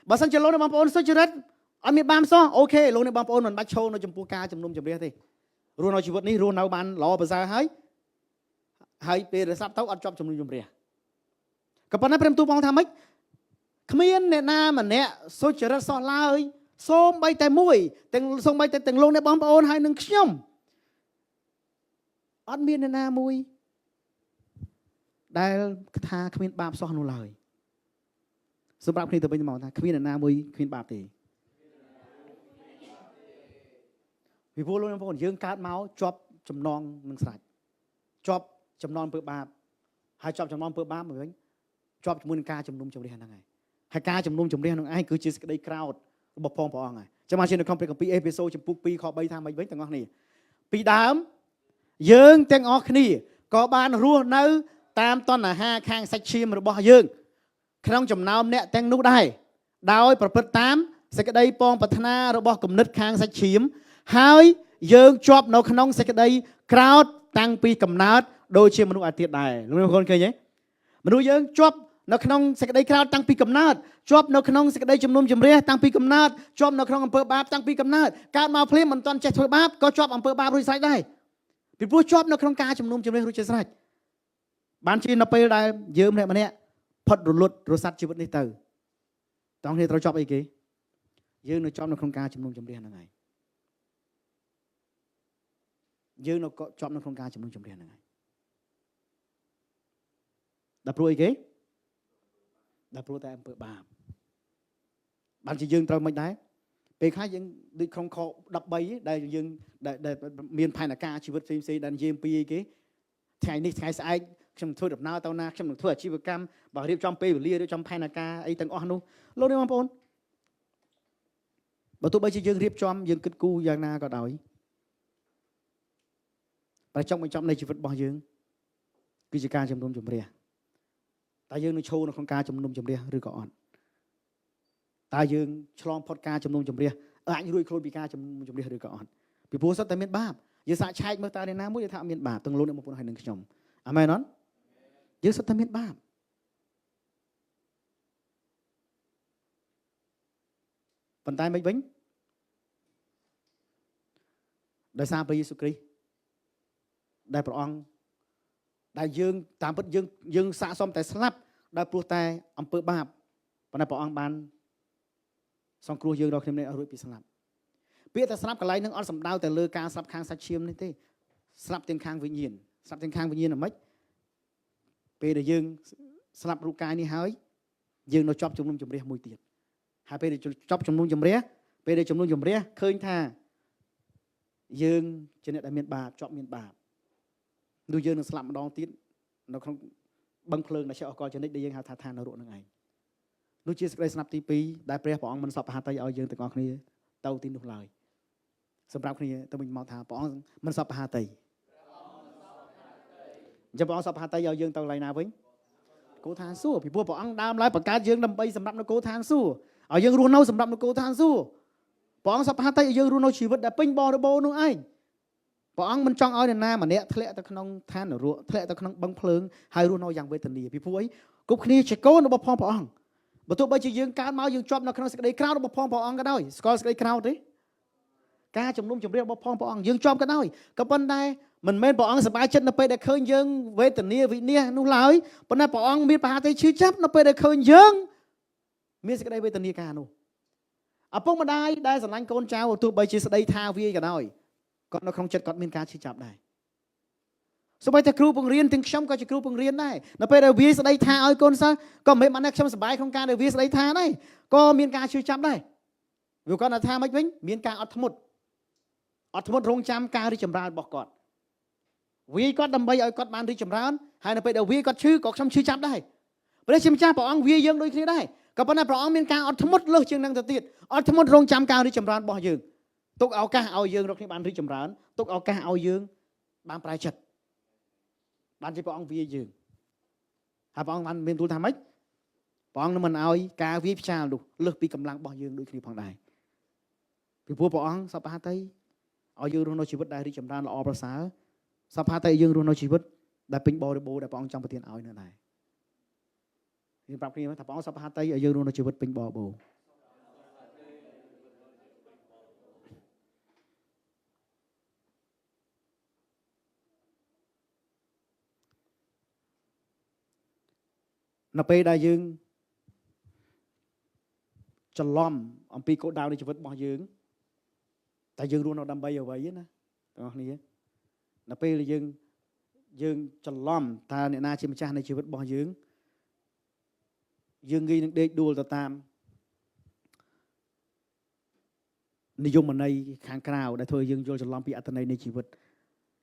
S1: បើសិនជាលោកអ្នកបងប្អូនសុចរិតអត់មានបានសោះអូខេលោកអ្នកបងប្អូនមិនបាច់ឈរនៅចំពោះការជំនុំជម្រះទេរស់នៅជីវិតនេះរស់នៅបានល្អប្រសើរហើយពេលដែលស្លាប់ទៅអត់ជាប់ជំនុំជម្រះក៏ប៉ុន្តែព្រះទូបងថាម៉េចគ្មានអ្នកណាម្នាក់សុចរិតសោះឡើយសូម្បីតែមួយសូម្បីតែទាំងលោកអ្នកបងប្អូនហើយនឹងខ្ញុំអត់មានអ្នកណាមួយដែលថាគ្មានបាបសោះនោះឡើយសម្រាប់គ្នាទៅវិញមកថាគ្មានអ្នកណាមួយគ្មានបាបទេពីព្រោះលោកអ្នកបងប្អូនយើងកើតមកជាប់ចំណងនឹងស្រេចជាប់ចំណងអំពើបាបហើយជាប់ចំណងអំពើបាបមួយវិញជាប់ជាមួយនឹងការជំនុំជម្រះហ្នឹងហើយការជំនុំជម្រះហ្នឹងឯងគឺជាសេចក្តីក្រោធរបស់ព្រះអង្គហើយចាំមកជានៅក្នុងព្រះគម្ពីរអេភេសូចំពុក2ខ3ថាម៉េចវិញទាំងអស់គ្នាពីដើមយើងទាំងអស់គ្នាក៏បានរស់នៅតាមតណ្ហាខាងសាច់ឈាមរបស់យើងក្នុងចំណោមអ្នកទាំងនោះដែរដោយប្រព្រឹត្តតាមសេចក្តីពងប្រាថ្នារបស់គំនិតខាងសាច់ឈាមហើយយើងជាប់នៅក្នុងសេចក្តីក្រោធតាំងពីកំណើតដូចជាមនុស្សឯទៀតដែរលោកអ្នកឃើញទេមនុស្សយើងជាប់នៅក្នុងសេចក្តីក្រោធតាំងពីកំណើតជាប់នៅក្នុងសេចក្តីជំនុំជម្រះតាំងពីកំណើតជាប់នៅក្នុងអំពើបាបតាំងពីកំណើតកើតមកភ្លាមមិនទាន់ចេះធ្វើបាបក៏ជាប់អំពើបាបរួចស្រេចដែរពីព្រោះជាប់នៅក្នុងការជំនុំជម្រះរួចជាស្រេចបានជានៅពេលដែលយើងម្នាក់ផុតរលត់រស័តជីវិតនេះទៅតោះគ្នាត្រូវជាប់អីគេយើងនៅជាប់នៅក្នុងការជំនុំជម្រះហ្នឹងហើយយើងនៅជាប់នៅក្នុងការជំនុំជម្រះហ្នឹងហើយដល់ព្រោះអីគេដល់ព្រោះតែអំពើបាបបានជាយើងត្រូវមិនដែរពេលខ្លះយើងដូចក្នុងខ13ដែលយើងដែលមានផែនការជីវិតផ្សេងដែលនិយាយអំពីអីគេថ្ងៃនេះថ្ងៃស្អែកខ្ញុំធ្វើដំណើរទៅណាខ្ញុំនឹងធ្វើអាជីវកម្មបើរៀបចំពេលវេលារៀបចំផែនការអីទាំងអស់នោះលោកអ្នកបងប្អូនបើទោះបីជាយើងរៀបចំយើងគិតគូរយ៉ាងណាក៏ដោយតែចង់បញ្ចប់នៃជីវិតរបស់យើងគឺជាការជំនុំជម្រះតើយើងនឹងឈរនៅក្នុងការជំនុំជម្រះឬក៏អត់តើយើងឆ្លងផុតការជំនុំជម្រះអាចរួចខ្លួនពីការជំនុំជម្រះឬក៏អត់ពីព្រោះសុទ្ធតែមានបាបយើងសាកឆែកមើលតើអ្នកណាមួយថាអត់មានបាបទាំងលោកអ្នកបងប្អូនហើយនឹងខ្ញុំ អាមែនអត់យើងសុទ្ធតែមានបាបប៉ុន្តែមិនវិញដោយសារព្រះយេស៊ូវគ្រីស្ទដែលព្រះអង្គដែលយើងតាមពិតយើងសាកសមតែស្លាប់ដោយព្រោះតែអំពើបាបប៉ុន្តែព្រះអង្គបានសង្គ្រោះយើងដល់គ្នានេះឲ្យរួចពីស្លាប់ពាក្យតែស្លាប់កន្លែងនឹងអត់សំដៅតែលើការស្លាប់ខាងសាច់ឈាមនេះទេស្លាប់ទាំងខាងវិញ្ញាណស្លាប់ទាំងខាងវិញ្ញាណហ្មងពេលដែលយើងស្លាប់រូបកាយនេះហើយយើងនៅជាប់ជំនុំជម្រះមួយទៀតហើយពេលដែលជាប់ជំនុំជម្រះពេលដែលជំនុំជម្រះឃើញថាយើងជាអ្នកដែលមានបាបជាប់មានបាបនោះយើងនឹងស្លាប់ម្ដងទៀតនៅក្នុងបឹងភ្លើងដែលជាអកលចនិចដែលយើងហៅថាឋាននរកនឹងឯងនោះជាសេចក្តីស្លាប់ទី2ដែលព្រះព្រះអង្គមិនសពហត្ថឲ្យយើងទាំងអស់គ្នាទៅទីនោះឡើយសម្រាប់គ្នាទៅវិញមកថាព្រះអង្គមិនសពហត្ថអញ្ចឹងព្រះអង្គសពហត្ថឲ្យយើងទៅកន្លែងណាវិញគោឋានសួគ៌ពីព្រោះព្រះអង្គដើមឡើយបង្កើតយើងដើម្បីសម្រាប់នៅគោឋានសួគ៌ឲ្យយើងរស់នៅសម្រាប់នៅគោឋានសួគ៌ព្រះអង្គសពហត្ថឲ្យយើងរស់នៅជីវិតដែលពេញបរិបូរណ៍នោះឯងព្រះអង្គមិនចង់ឲ្យនរណាម្នាក់ធ្លាក់ទៅក្នុងឋាននរកធ្លាក់ទៅក្នុងបឹងភ្លើងហើយរស់នៅយ៉ាងវេទនាពីព្រោះអីគ្រប់គ្នាជាកូនរបស់ព្រះអង្គបើទោះបីជាយើងកើតមកយើងជាប់នៅក្នុងសេចក្តីក្រោធរបស់ព្រះអង្គក៏ដោយស្គាល់សេចក្តីក្រោធទេការជំនុំជម្រះរបស់ព្រះអង្គយើងជាប់ក៏ដោយក៏ប៉ុន្តែមិនមែនព្រះអង្គសប្បាយចិត្តនៅពេលដែលឃើញយើងវេទនាវិនាសនោះឡើយប៉ុន្តែព្រះអង្គមានប្រហារទៅឈឺចាប់នៅពេលដែលឃើញយើងមានសេចក្តីវេទនាការនោះឪពុកម្ដាយដែលស្រឡាញ់កូនចៅទោះបីជាស្ដីថាវាក៏ដោយគាត់នៅក្នុងចិត្តគាត់មានការឈឺចាប់ដែរសូម្បីតែគ្រូបង្រៀនទាំងខ្ញុំក៏ជាគ្រូបង្រៀនដែរនៅពេលដែលវាស្ដីថាឲ្យកូនសិស្សក៏មិនបានខ្ញុំសប្បាយក្នុងការដែលវាស្ដីថាដែរក៏មានការឈឺចាប់ដែរវាគាត់ថាម៉េចវិញមានការអត់ធ្មត់រងចាំការរីកចម្រើនរបស់គាត់វាគាត់ដើម្បីឲ្យគាត់បានរីកចម្រើនហើយនៅពេលដែលវាគាត់ឈឺក៏ខ្ញុំឈឺចាប់ដែរព្រះជាម្ចាស់ព្រះអង្គវាយើងដូចគ្នាដែរក៏ប៉ុន្តែព្រះអង្គមានការអត់ធ្មត់លើសជាងនឹងទៅទៀតអត់ធ្មត់រងចាំការរីកចម្រើនរបស់យើងទុកឱកាសឲ្យយើងរកគ្នាបានរីកចម្រើនទុកឱកាសឲ្យយើងបានប្រែចិត្តបានជាព្រះអង្គវាយើងហើយព្រះអង្គបានមានទូលថាម៉េចព្រះអង្គនឹងមិនឲ្យការវាផ្ចាលនោះលើសពីកម្លាំងរបស់យើងដូចគ្នាផងដែរពីព្រោះព្រះអង្គសពហត្ថឲ្យយើងរស់នៅជីវិតដែលរីកចម្រើនល្អប្រសើរសពហត្ថឲ្យយើងរស់នៅជីវិតដែលពេញបរិបូរណ៍ដែលព្រះអង្គចង់ប្រទានឲ្យនៅដែរខ្ញុំប្រាប់គ្នាថាព្រះអង្គសពហត្ថឲ្យយើងរស់នៅជីវិតពេញបរិបូរណ៍នៅពេលដែលយើងច្រឡំអំពីគោលដៅនៃជីវិតរបស់យើងតែយើងរស់នៅដើម្បីអ្វីណាបងប្អូនគ្នានៅពេលដែលយើងច្រឡំតើអ្នកណាជាម្ចាស់នៃជីវិតរបស់យើងងាយនឹងដេកដួលទៅតាមនិយមន័យខាងក្រៅដែលធ្វើយើងយល់ច្រឡំពីអត្ថន័យនៃជីវិត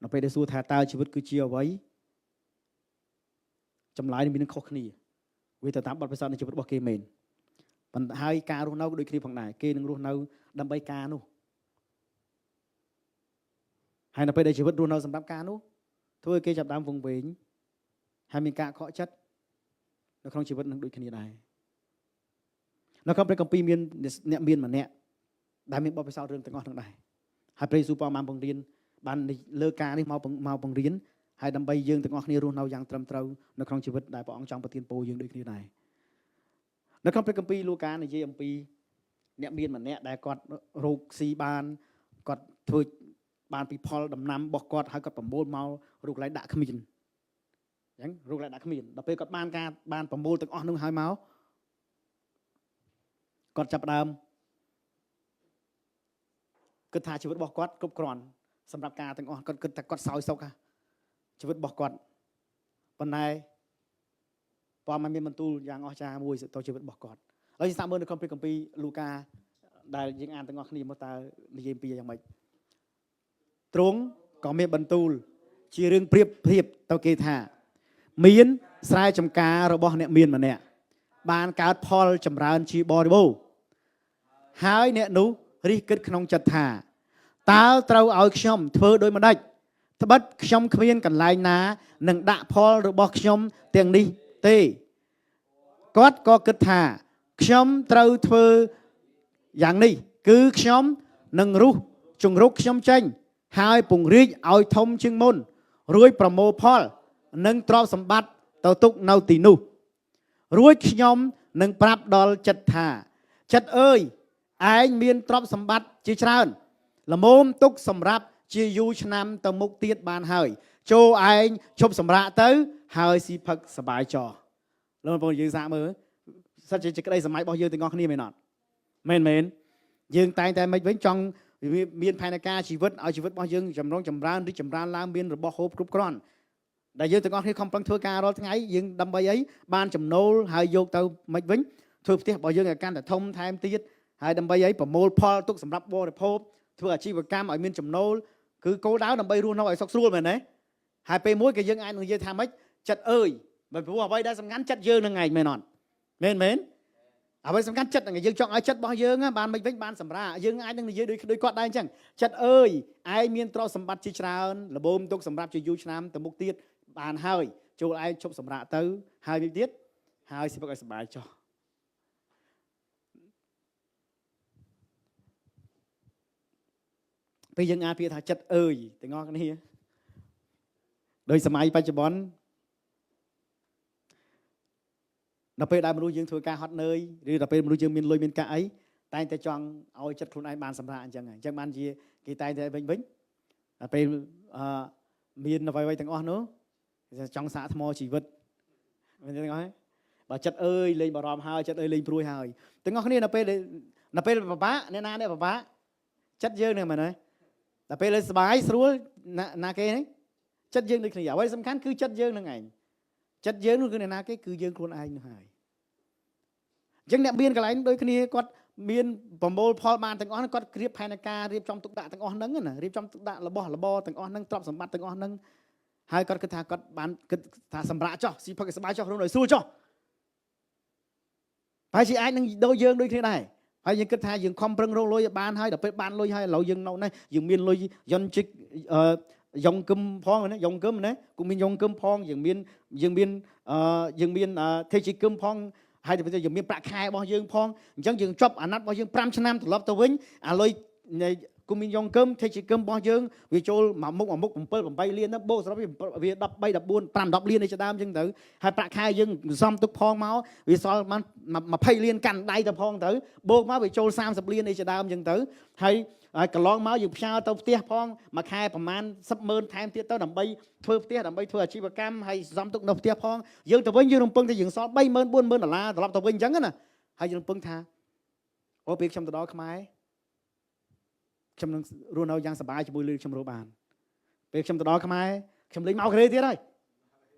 S1: នៅពេលដែលសួរថាតើជីវិតគឺជាអ្វីចម្លើយនេះមានខុសគ្នាវាទៅតាមបទពិសោធន៍នៃជីវិតរបស់គេមែនប៉ុន្តែហើយការរស់នៅក៏ដូចគ្នាផងដែរគេនឹងរស់នៅដើម្បីការនោះហើយនៅពេលដែលជីវិតរស់នៅសម្រាប់ការនោះធ្វើឲ្យគេចាប់ដើមវង្វេងហើយមានការខកចិត្តនៅក្នុងជីវិតនឹងដូចគ្នាដែរនៅក្នុងព្រះគម្ពីរមានអ្នកមានម្នាក់ដែលមានបទពិសោធន៍រឿងទាំងអស់ហ្នឹងដែរហើយព្រះយេស៊ូវបានបង្រៀនបានលើការនេះមកបង្រៀនហើយដើម្បីយើងទាំងអស់គ្នារស់នៅយ៉ាងត្រឹមត្រូវនៅក្នុងជីវិតដែលព្រះអង្គចង់ប្រទានពរយើងដូចគ្នាដែរនៅក្នុងព្រះគម្ពីរលូកានិយាយអំពីអ្នកមានម្នាក់ដែលគាត់រកស៊ីបានគាត់ធ្វើបានពីផលដំណាំរបស់គាត់ហើយគាត់ប្រមូលមករកកន្លែងដាក់គ្មានអញ្ចឹងរកកន្លែងដាក់គ្មានដល់ពេលគាត់បានប្រមូលទាំងអស់នោះហើយមកគាត់ចាប់ផ្ដើមគិតថាជីវិតរបស់គាត់គ្រប់គ្រាន់សម្រាប់ការទាំងអស់គាត់គិតថាគាត់សោយសុខជីវិតរបស់គាត់ប៉ុន្តែព្រះអង្គមានបន្ទូលយ៉ាងអស្ចារ្យមួយទៅជីវិតរបស់គាត់ហើយស្ដាប់មើលនៅក្នុងព្រះគម្ពីរលូកាដែលយើងអានទាំងអស់គ្នាមកតើនិយាយពីយ៉ាងម៉េចទ្រង់ក៏មានបន្ទូលជារឿងប្រៀបធៀបទៅគេថាមានស្រែចម្ការរបស់អ្នកមានម្នាក់បានកើតផលចម្រើនជាបរិបូរណ៍ហើយអ្នកនោះរិះគិតក្នុងចិត្តថាតើត្រូវឲ្យខ្ញុំធ្វើដូចម្ដេចត្បិតខ្ញុំគ្មានកន្លែងណានឹងដាក់ផលរបស់ខ្ញុំទាំងនេះទេគាត់ក៏គិតថាខ្ញុំត្រូវធ្វើយ៉ាងនេះគឺខ្ញុំនឹងរុះជង្រុកខ្ញុំចេញហើយពង្រីកឲ្យធំជាងមុនរួចប្រមូលផល នឹងទ្រព្យសម្បត្តិទៅទុកនៅទីនោះរួចខ្ញុំនឹងប្រាប់ដល់ចិត្តថាចិត្តអើយឯងមានទ្រព្យសម្បត្តិជាច្រើនល្មមទុកសម្រាប់ជាយូរឆ្នាំទៅមុខទៀតបានហើយចូលឯងឈប់សម្រាកទៅហើយស៊ីផឹកសប្បាយចោលោកបងយើងសាកមើលសិតជាក្តីសម័យរបស់យើងទាំងអស់គ្នាមែនអត់មែនយើងតែងតែមិនវិញចង់មានផែនការជីវិតឲ្យជីវិតរបស់យើងចម្រុងចម្រើនរីកចម្រើនឡើងមានរបស់ហូបគ្រប់គ្រាន់ដែលយើងទាំងអស់គ្នាខំប្រឹងធ្វើការរាល់ថ្ងៃយើងដើម្បីអីបានចំណូលហើយយកទៅមិនវិញធ្វើផ្ទះរបស់យើងឲ្យកាន់តែធំថែមទៀតហើយដើម្បីអីប្រមូលផលទុកសម្រាប់បរិភោគធ្វើអាជីវកម្មឲ្យមានចំណូលគឺគោលដៅដើម្បីរស់នៅឲ្យសុខស្រួលមែនទេហើយពេលមួយក៏យើងអាចនឹងនិយាយថាម៉េចចិត្តអើយបើព្រោះអ្វីដែលសំខាន់ចិត្តយើងនឹងឯងមែនអត់មែនអ្វីសំខាន់ចិត្តហ្នឹងយើងចង់ឲ្យចិត្តរបស់យើងបានមិនវិញបានសម្រាប់យើងអាចនឹងនិយាយដូចគាត់ដែរអញ្ចឹងចិត្តអើយឯងមានទ្រព្យសម្បត្តិជាច្រើនល្បូមទុកសម្រាប់ជាយូរឆ្នាំទៅមុខទៀតបានហើយចូលឯងឈប់សម្រាកទៅហើយវិញទៀតហើយសិផឹកឲ្យសុបាយចុះពេលយើងអាពាក្យថាចិត្តអើយទាំងអស់គ្នាដោយសម័យបច្ចុប្បន្នដល់ពេលដែលមនុស្សយើងធ្វើការហត់នឿយឬដល់ពេលមនុស្សយើងមានលុយមានកាក់អីតែងតែចង់ឲ្យចិត្តខ្លួនឯងបានសម្រាកអញ្ចឹងបានជាគេតែងតែវិញដល់ពេលមានអ្វីៗទាំងអស់នោះចង់សាកថ្មជីវិតមែនទេទាំងអស់បើចិត្តអើយលេងបារម្ភហើយចិត្តអើយលេងព្រួយហើយទាំងអស់គ្នានៅពេលពិបាកអ្នកណានេះពិបាកចិត្តយើងហ្នឹងមែនទេដល់ពេលសុបាយស្រួលណាគេហ្នឹងចិត្តយើងដូចគ្នាអ្វីសំខាន់គឺចិត្តយើងហ្នឹងឯងចិត្តយើងនោះគឺអ្នកណាគេគឺយើងខ្លួនឯងនោះហើយអញ្ចឹងអ្នកមានកន្លែងដូចគ្នាគាត់មានប្រមូលផលបានទាំងអស់ហ្នឹងគាត់គ្រៀបផែនការរៀបចំទុកដាក់ទាំងអស់ហ្នឹងណារៀបចំទុកដាក់របស់របរទាំងអស់ហ្នឹងទ្រព្យសម្បត្តិទាំងអស់ហ្នឹងហើយគាត់គិតថាគាត់បានគិតថាសម្រាប់ចោះស៊ីផឹកសប្បាយចោះក្នុងឲ្យស្រួលចោះហើយជាអាចនឹងដូចយើងដូចគ្នាដែរហើយយើងគិតថាយើងខំប្រឹងរកលុយឲ្យបានហើយដល់ពេលបានលុយហើយឥឡូវយើងនៅនេះយើងមានលុយយន់ជីកយ៉ងគឹមផងណាយ៉ងគឹមណាគូមានយ៉ងគឹមផងយើងមានទេជីគឹមផងហើយទៅយើងមានប្រាក់ខែរបស់យើងផងអញ្ចឹងយើងចប់អាណត្តិរបស់យើង5ឆ្នាំត្រឡប់ទៅវិញអាលុយគូមានយ៉ងគឹមទេជីគឹមរបស់យើងវាចូលមួយមុខ7 8លានទៅបូកសរុបវា13 14 5 10លានឯជាដើមអញ្ចឹងទៅហើយប្រាក់ខែយើងសំទុកផងមកវាសល់បាន20លានកាន់ដៃទៅផងទៅបូកមកវាចូល30លានឯជាដើមអញ្ចឹងទៅហើយកន្លងមកយើងផ្ញើទៅផ្ទះផងមួយខែប្រហែល100000ថែមទៀតទៅដើម្បីធ្វើផ្ទះដើម្បីធ្វើអាជីវកម្មហើយសំទុកនៅផ្ទះផងយើងទៅវិញយើងរំពឹងថាយើងសល់30000 40000ដុល្លារត្រឡប់ទៅវិញអញ្ចឹងណាហើយយើងរំពឹងថាអូពេលខ្ញុំទៅដល់ខ្មែរខ្ញុំនឹងរស់នៅយ៉ាងសប្បាយជាមួយលុយខ្ញុំរកបានពេលខ្ញុំទៅដល់ខ្មែរខ្ញុំលេងមកកូរ៉េទៀតហើយ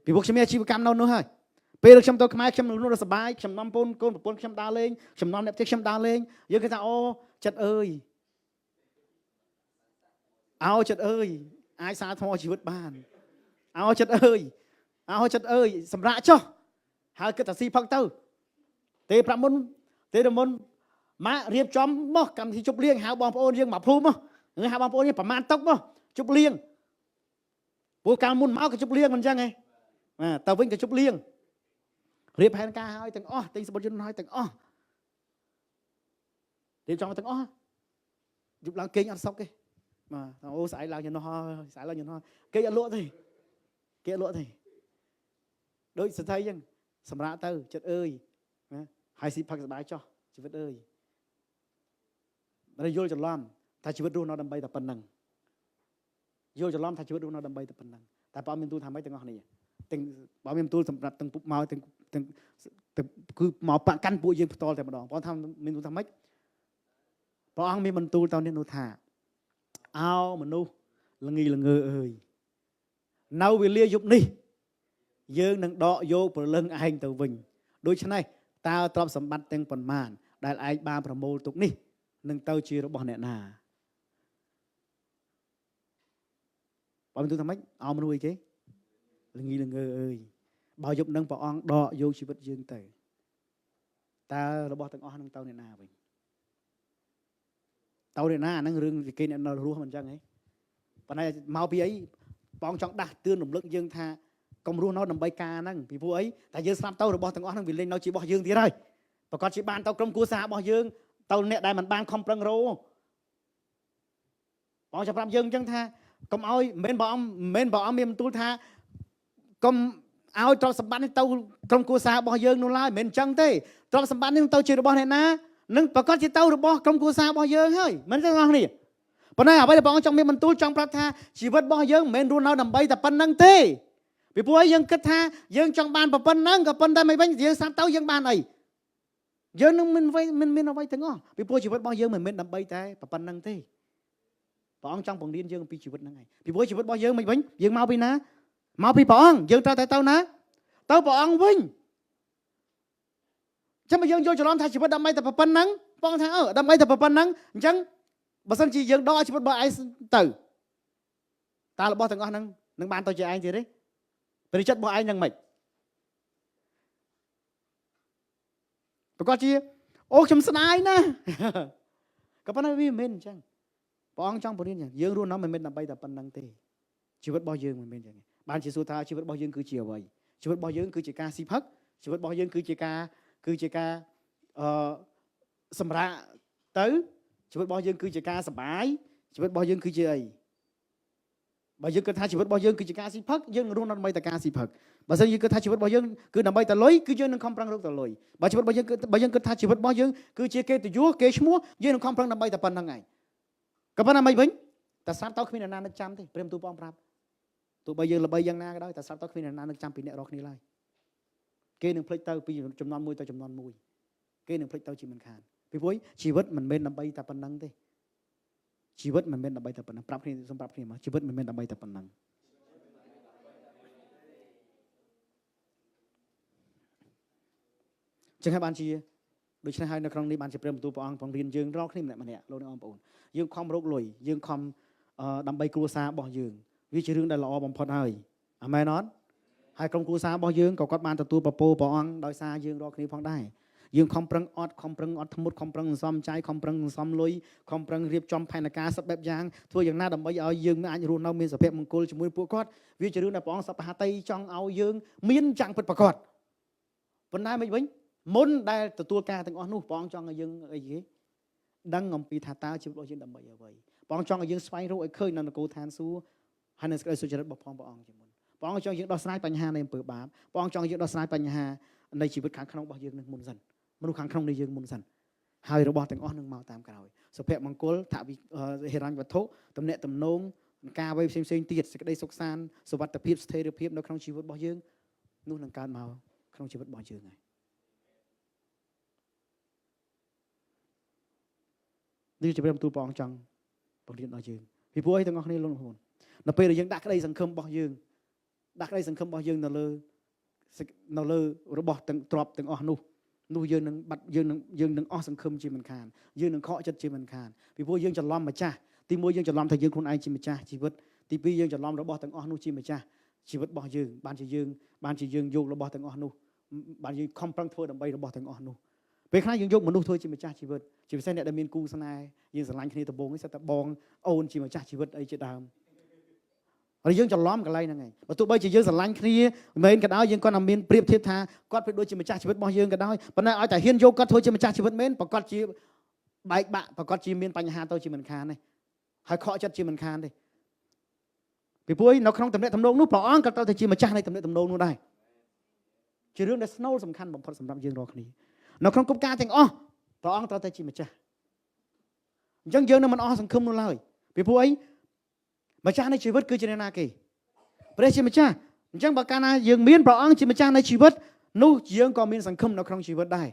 S1: ពីព្រោះខ្ញុំមានអាជីវកម្មនៅនោះហើយពេលខ្ញុំទៅខ្មែរខ្ញុំនឹងរស់សប្បាយខ្ញុំនាំកូនប្រពន្ធខ្ញុំដើរលេងខ្ញុំនាំអ្នកផ្ទះខ្ញុំដើរលេងយើងគេថាអូចិត្តអើយឲ្យចិត្តអើយអាចសារថ្មជីវិតបានឲ្យចិត្តអើយសម្រាប់ចុះហើយគិតថាស៊ីផឹកទៅទេប្រាប់មុនម៉ាក់រៀបចំមកកម្មវិធីជប់លៀងហៅបងប្អូនយើងមកភូមិមកហៅបងប្អូនយើងប្រមាណតុកមកជប់លៀងព្រោះកាលមុនមកក៏ជប់លៀងមិនអញ្ចឹងហ៎ទៅវិញក៏ជប់លៀងរៀបផែនការឲ្យទាំងអស់ទិញសម្បត្តិយន្តឲ្យទាំងអស់រៀបចំទាំងអស់យប់ឡើងគេងអត់សុខទេអូស្អែកឡើងយន្តហោះគេអត់លក់ទេដូចសន្តិអញ្ចឹងសម្រាប់ទៅចិត្តអើយហើយស៊ីផឹកសប្បាយចោះជីវិតអើយមិនយល់ច្រឡំថាជីវិតរស់នៅដើម្បីតែប៉ុណ្្នឹងយល់ច្រឡំថាជីវិតរស់នៅដើម្បីតែប៉ុណ្្នឹងតែព្រះមានទូលថាម៉េចទាំងអស់គ្នាទាំងព្រះមានទូលសម្រាប់ទាំងពុកមកទាំងគឺមកប្រកាន់ពួកយើងផ្ទាល់តែម្ដងព្រះថាមានទូលថាម៉េចព្រះអង្គមានបន្ទូលតនេះនោះថាអោមនុស្សល្ងីល្ងើអើយនៅវេលាយប់នេះយើងនឹងដកយកព្រលឹងឯងទៅវិញដូច្នេះតើទ្រព្យសម្បត្តិទាំងប៉ុន្មានដែលឯងបានប្រមូលទុកនេះនឹងទៅជារបស់អ្នកណាបើមិនទូថាម៉េចអោមនុស្សអីគេល្ងីល្ងើអើយបើយប់នឹងព្រះអង្គដកយកជីវិតយើងទៅតើរបស់ទាំងអស់នឹងទៅអ្នកណាវិញទៅអ្នកណាអាហ្នឹងរឿងគេអ្នកនៅរស់មិនអញ្ចឹងហីប៉ុន្តែមកពីអីព្រះអង្គចង់ដាស់តឿនរំលឹកយើងថាកុំរស់នៅដើម្បីការហ្នឹងពីព្រោះអីតែយើងស្រាប់ទៅរបស់ទាំងអស់ហ្នឹងវាលេងនៅជារបស់យើងទៀតហើយប្រកាសជាបានទៅក្រុមគ្រួសាររបស់យើងទៅអ្នកដែលមិនបានខំប្រឹងរកព្រះអង្គចាំប្រាប់យើងអញ្ចឹងថាកុំឲ្យមិនមែនព្រះអង្គមានបន្ទូលថា កុំឲ្យទ្រព្យសម្បត្តិនេះទៅក្រុមគ្រួសាររបស់យើងនោះឡើយមិនមែនអញ្ចឹងទេទ្រព្យសម្បត្តិនេះទៅជារបស់អ្នកណានឹងប្រកាសជាទៅរបស់ក្រុមគ្រួសាររបស់យើងហើយមិនទេបងប្អូននេះប៉ុន្តែអ្វីដែលព្រះអង្គចង់មានបន្ទូលចង់ប្រាប់ថាជីវិតរបស់យើងមិនមែនរស់នៅដើម្បីតែប៉ុណ្្នឹងទេពីព្រោះយើងគិតថាយើងចង់បានប៉ុណ្្នឹងក៏ប៉ុន្តែមិនវិញយើងស្រាប់ទៅយើងបានអីយើងនឹងមិនមានអ្វីទាំងអស់ពីព្រោះជីវិតរបស់យើងមិនមែនដើម្បីតែប៉ុណ្្នឹងទេព្រះអង្គចង់បង្រៀនយើងអំពីជីវិតហ្នឹងហើយពីព្រោះជីវិតរបស់យើងមិនវិញយើងមកពីណាមកពីព្រះអង្គយើងត្រូវតែទៅណាទៅព្រះអង្គវិញចាំមកយើងយល់ច្រឡំថាជីវិតដើម្បីតែប៉ុណ្្នឹងបងថាដើម្បីតែប៉ុណ្្នឹងអញ្ចឹងបើសិនជាយើងដកឲ្យជីវិតរបស់ឯងទៅតើរបស់ទាំងអស់ហ្នឹងនឹងបានទៅជាឯងទៀតទេព្រះចិត្តរបស់ឯងនឹងមិនប្រកាសជាអូខ្ញុំស្ដាយណាក៏ប៉ុន្តែវាមិនមែនអញ្ចឹងព្រះអង្គចង់បង្រៀនយ៉ាងយើងរស់នៅមិនមែនដើម្បីតែប៉ុណ្្នឹងទេជីវិតរបស់យើងមិនមែនអញ្ចឹងបានជាសួរថាជីវិតរបស់យើងគឺជាអ្វីជីវិតរបស់យើងគឺជាការស៊ីផឹកជីវិតរបស់យើងគឺជាការសម្រាកទៅជីវិតរបស់យើងគឺជាការសប្បាយជីវិតរបស់យើងគឺជាអីបើយើងគិតថាជីវិតរបស់យើងគឺជាការស៊ីផឹកយើងរស់នៅដើម្បីតែការស៊ីផឹកបើមិនយើងគិតថាជីវិតរបស់យើងគឺដើម្បីតែលុយគឺយើងនឹងខំប្រឹងរកតែលុយបើជីវិតរបស់យើងបើយើងគិតថាជីវិតរបស់យើងគឺជាគេទៅយួរគេឈ្មោះយើងនឹងខំប្រឹងដើម្បីតែប៉ុណ្្នឹងឯងក៏ប៉ុន្តែមិនវិញតែស្រាប់ទៅគ្មានអ្នកណានឹកចាំទេព្រមទូបងប្រាប់ទោះបីយើងល្បីយ៉ាងណាក៏ដោយតែស្រាប់ទៅគ្មានអ្នកណានឹកចាំពីអ្នករកគ្នាឡើយគេនឹងភ្លេចទៅពីចំនួនមួយទៅចំនួនមួយគេនឹងភ្លេចទៅជាមិនខានពីព្រោះជីវិតមិនមែនដើម្បីតែប៉ុណ្្នឹងទេជីវិតមិនមែនដើម្បីតែប៉ុណ្្នឹងប្រាប់គ្នាសម្រាប់គ្នាមកជីវិតមិនមែនដើម្បីតែប៉ុណ្្នឹងចឹងហើយបានជាដូច្នេះហើយនៅក្នុងនេះបានជាព្រះបន្ទូលព្រះអង្គបង្រៀនយើងរាល់គ្នាម្នាក់លោកអ្នកបងប្អូនយើងខំរកលុយយើងខំដើម្បីគ្រួសាររបស់យើងវាជារឿងដែលល្អបំផុតហើយអាមែនអត់ហើយក្រុមគ្រួសាររបស់យើងក៏គាត់បានទទួលពរព្រះអង្គដោយសារយើងរាល់គ្នាផងដែរយើងខំប្រឹងអត់ធ្មត់ខំប្រឹងសន្សំចាយខំប្រឹងសន្សំលុយខំប្រឹងរៀបចំផែនការសិតបែបយ៉ាងធ្វើយ៉ាងណាដើម្បីឲ្យយើងអាចរស់នៅមានសុភមង្គលជាមួយពួកគាត់វាជារឿងដែលព្រះអង្គសប្តាហ៍តីចង់ឲ្យយើងមានយ៉ាងពិតប្រាកដប៉ុន្តែមិនវិញមុនដែលទទួលការទាំងអស់នោះព្រះអង្គចង់ឲ្យយើងអីគេដឹងអំពីថាតើជីវិតរបស់យើងដើម្បីអ្វីព្រះអង្គចង់ឲ្យយើងស្វែងរកឲ្យឃើញនៅនគរឋានសួគ៌ហើយនៅសេចក្តីសុចរិតរបស់ព្រះអង្គជាមុនព្រះអង្គចង់យើងដោះស្រាយបញ្ហានៃអំពើបាបព្រះអង្គចង់យើងដោះស្រាយបញ្ហានៃជីវិតខាងក្នុងរបស់យើងនឹងមុនសិនមនុស្សខាងក្នុងនៃយើងមុនសិនហើយរបស់ទាំងអស់នឹងមកតាមក្រោយសុភមង្គលថវិហិរញ្ញវត្ថុទំនាក់ទំនងការអ្វីផ្សេងទៀតសេចក្តីសុខសាន្តសុវត្ថិភាពស្ថិរភាពនៅក្នុងជីវិតរបស់យើងនោះនឹងកើតមកក្នុងជីវិតរបស់យើងហើយនេះជាព្រះបន្ទូលព្រះអង្គចង់បង្រៀនដល់យើងពីព្រោះអីទាំងអស់គ្នាលោកបងប្អូននៅពេលដែលយើងដាក់ក្តីសង្ឃឹមរបស់យើងដាក់ក្តីសង្ឃឹមរបស់យើងនៅលើរបស់ទាំងទ្រព្យទាំងអស់នោះយើងនឹងអស់សង្ឃឹមជាមិនខានយើងនឹងខកចិត្តជាមិនខានពីព្រោះយើងច្រឡំម្ចាស់ទីមួយយើងច្រឡំថាយើងខ្លួនឯងជាម្ចាស់ជីវិតទីពីរយើងច្រឡំរបស់ទាំងអស់នោះជាម្ចាស់ជីវិតរបស់យើងបានជាយើងយករបស់ទាំងអស់នោះបានយើងខំប្រឹងធ្វើដើម្បីរបស់ទាំងអស់នោះពេលខ្លះយើងយកមនុស្សធ្វើជាម្ចាស់ជីវិតជាពិសេសអ្នកដែលមានគូស្នេហ៍យើងស្រឡាញ់គ្នាដំបូងនេះសិតតែបងអូនជាម្ចាស់ជីវិតអីជាដើមហើយយើងច្រឡំកន្លែងហ្នឹងឯងបើទោះបីជាយើងស្រឡាញ់គ្នាមិនមែនក៏ដោយយើងគាត់តែមានប្រៀបធៀបថាគាត់ប្រៀបដូចជាម្ចាស់ជីវិតរបស់យើងក៏ដោយប៉ុន្តែឲ្យតែហ៊ានយកគាត់ធ្វើជាម្ចាស់ជីវិតមែនប្រកាសជាបែកបាក់ប្រកាសជាមានបញ្ហាទៅជាមិនខានទេហើយខកចិត្តជាមិនខានទេពីព្រោះនៅក្នុងទំនាក់ទំនងនោះព្រះអង្គក៏ត្រូវតែជាម្ចាស់នៃទំនាក់ទំនងនោះដែរជារឿងដែលស្នូលសំខាន់បំផុតសម្រាប់យើងរាល់គ្នានៅក្នុងគ្រប់ការទាំងអស់ព្រះអង្គត្រូវតែជាម្ចាស់អញ្ចឹងយើងនឹងមិនអស់សង្ឃឹមនោះឡើយពីព្រោះអីម្ចាស់នៃជីវិតគឺជាអ្នកណាគេព្រះជាម្ចាស់អញ្ចឹងបើកាលណាយើងមានព្រះអង្គជាម្ចាស់នៃជីវិតនោះយើងក៏មានសង្ឃឹមនៅក្នុងជីវិតដែរ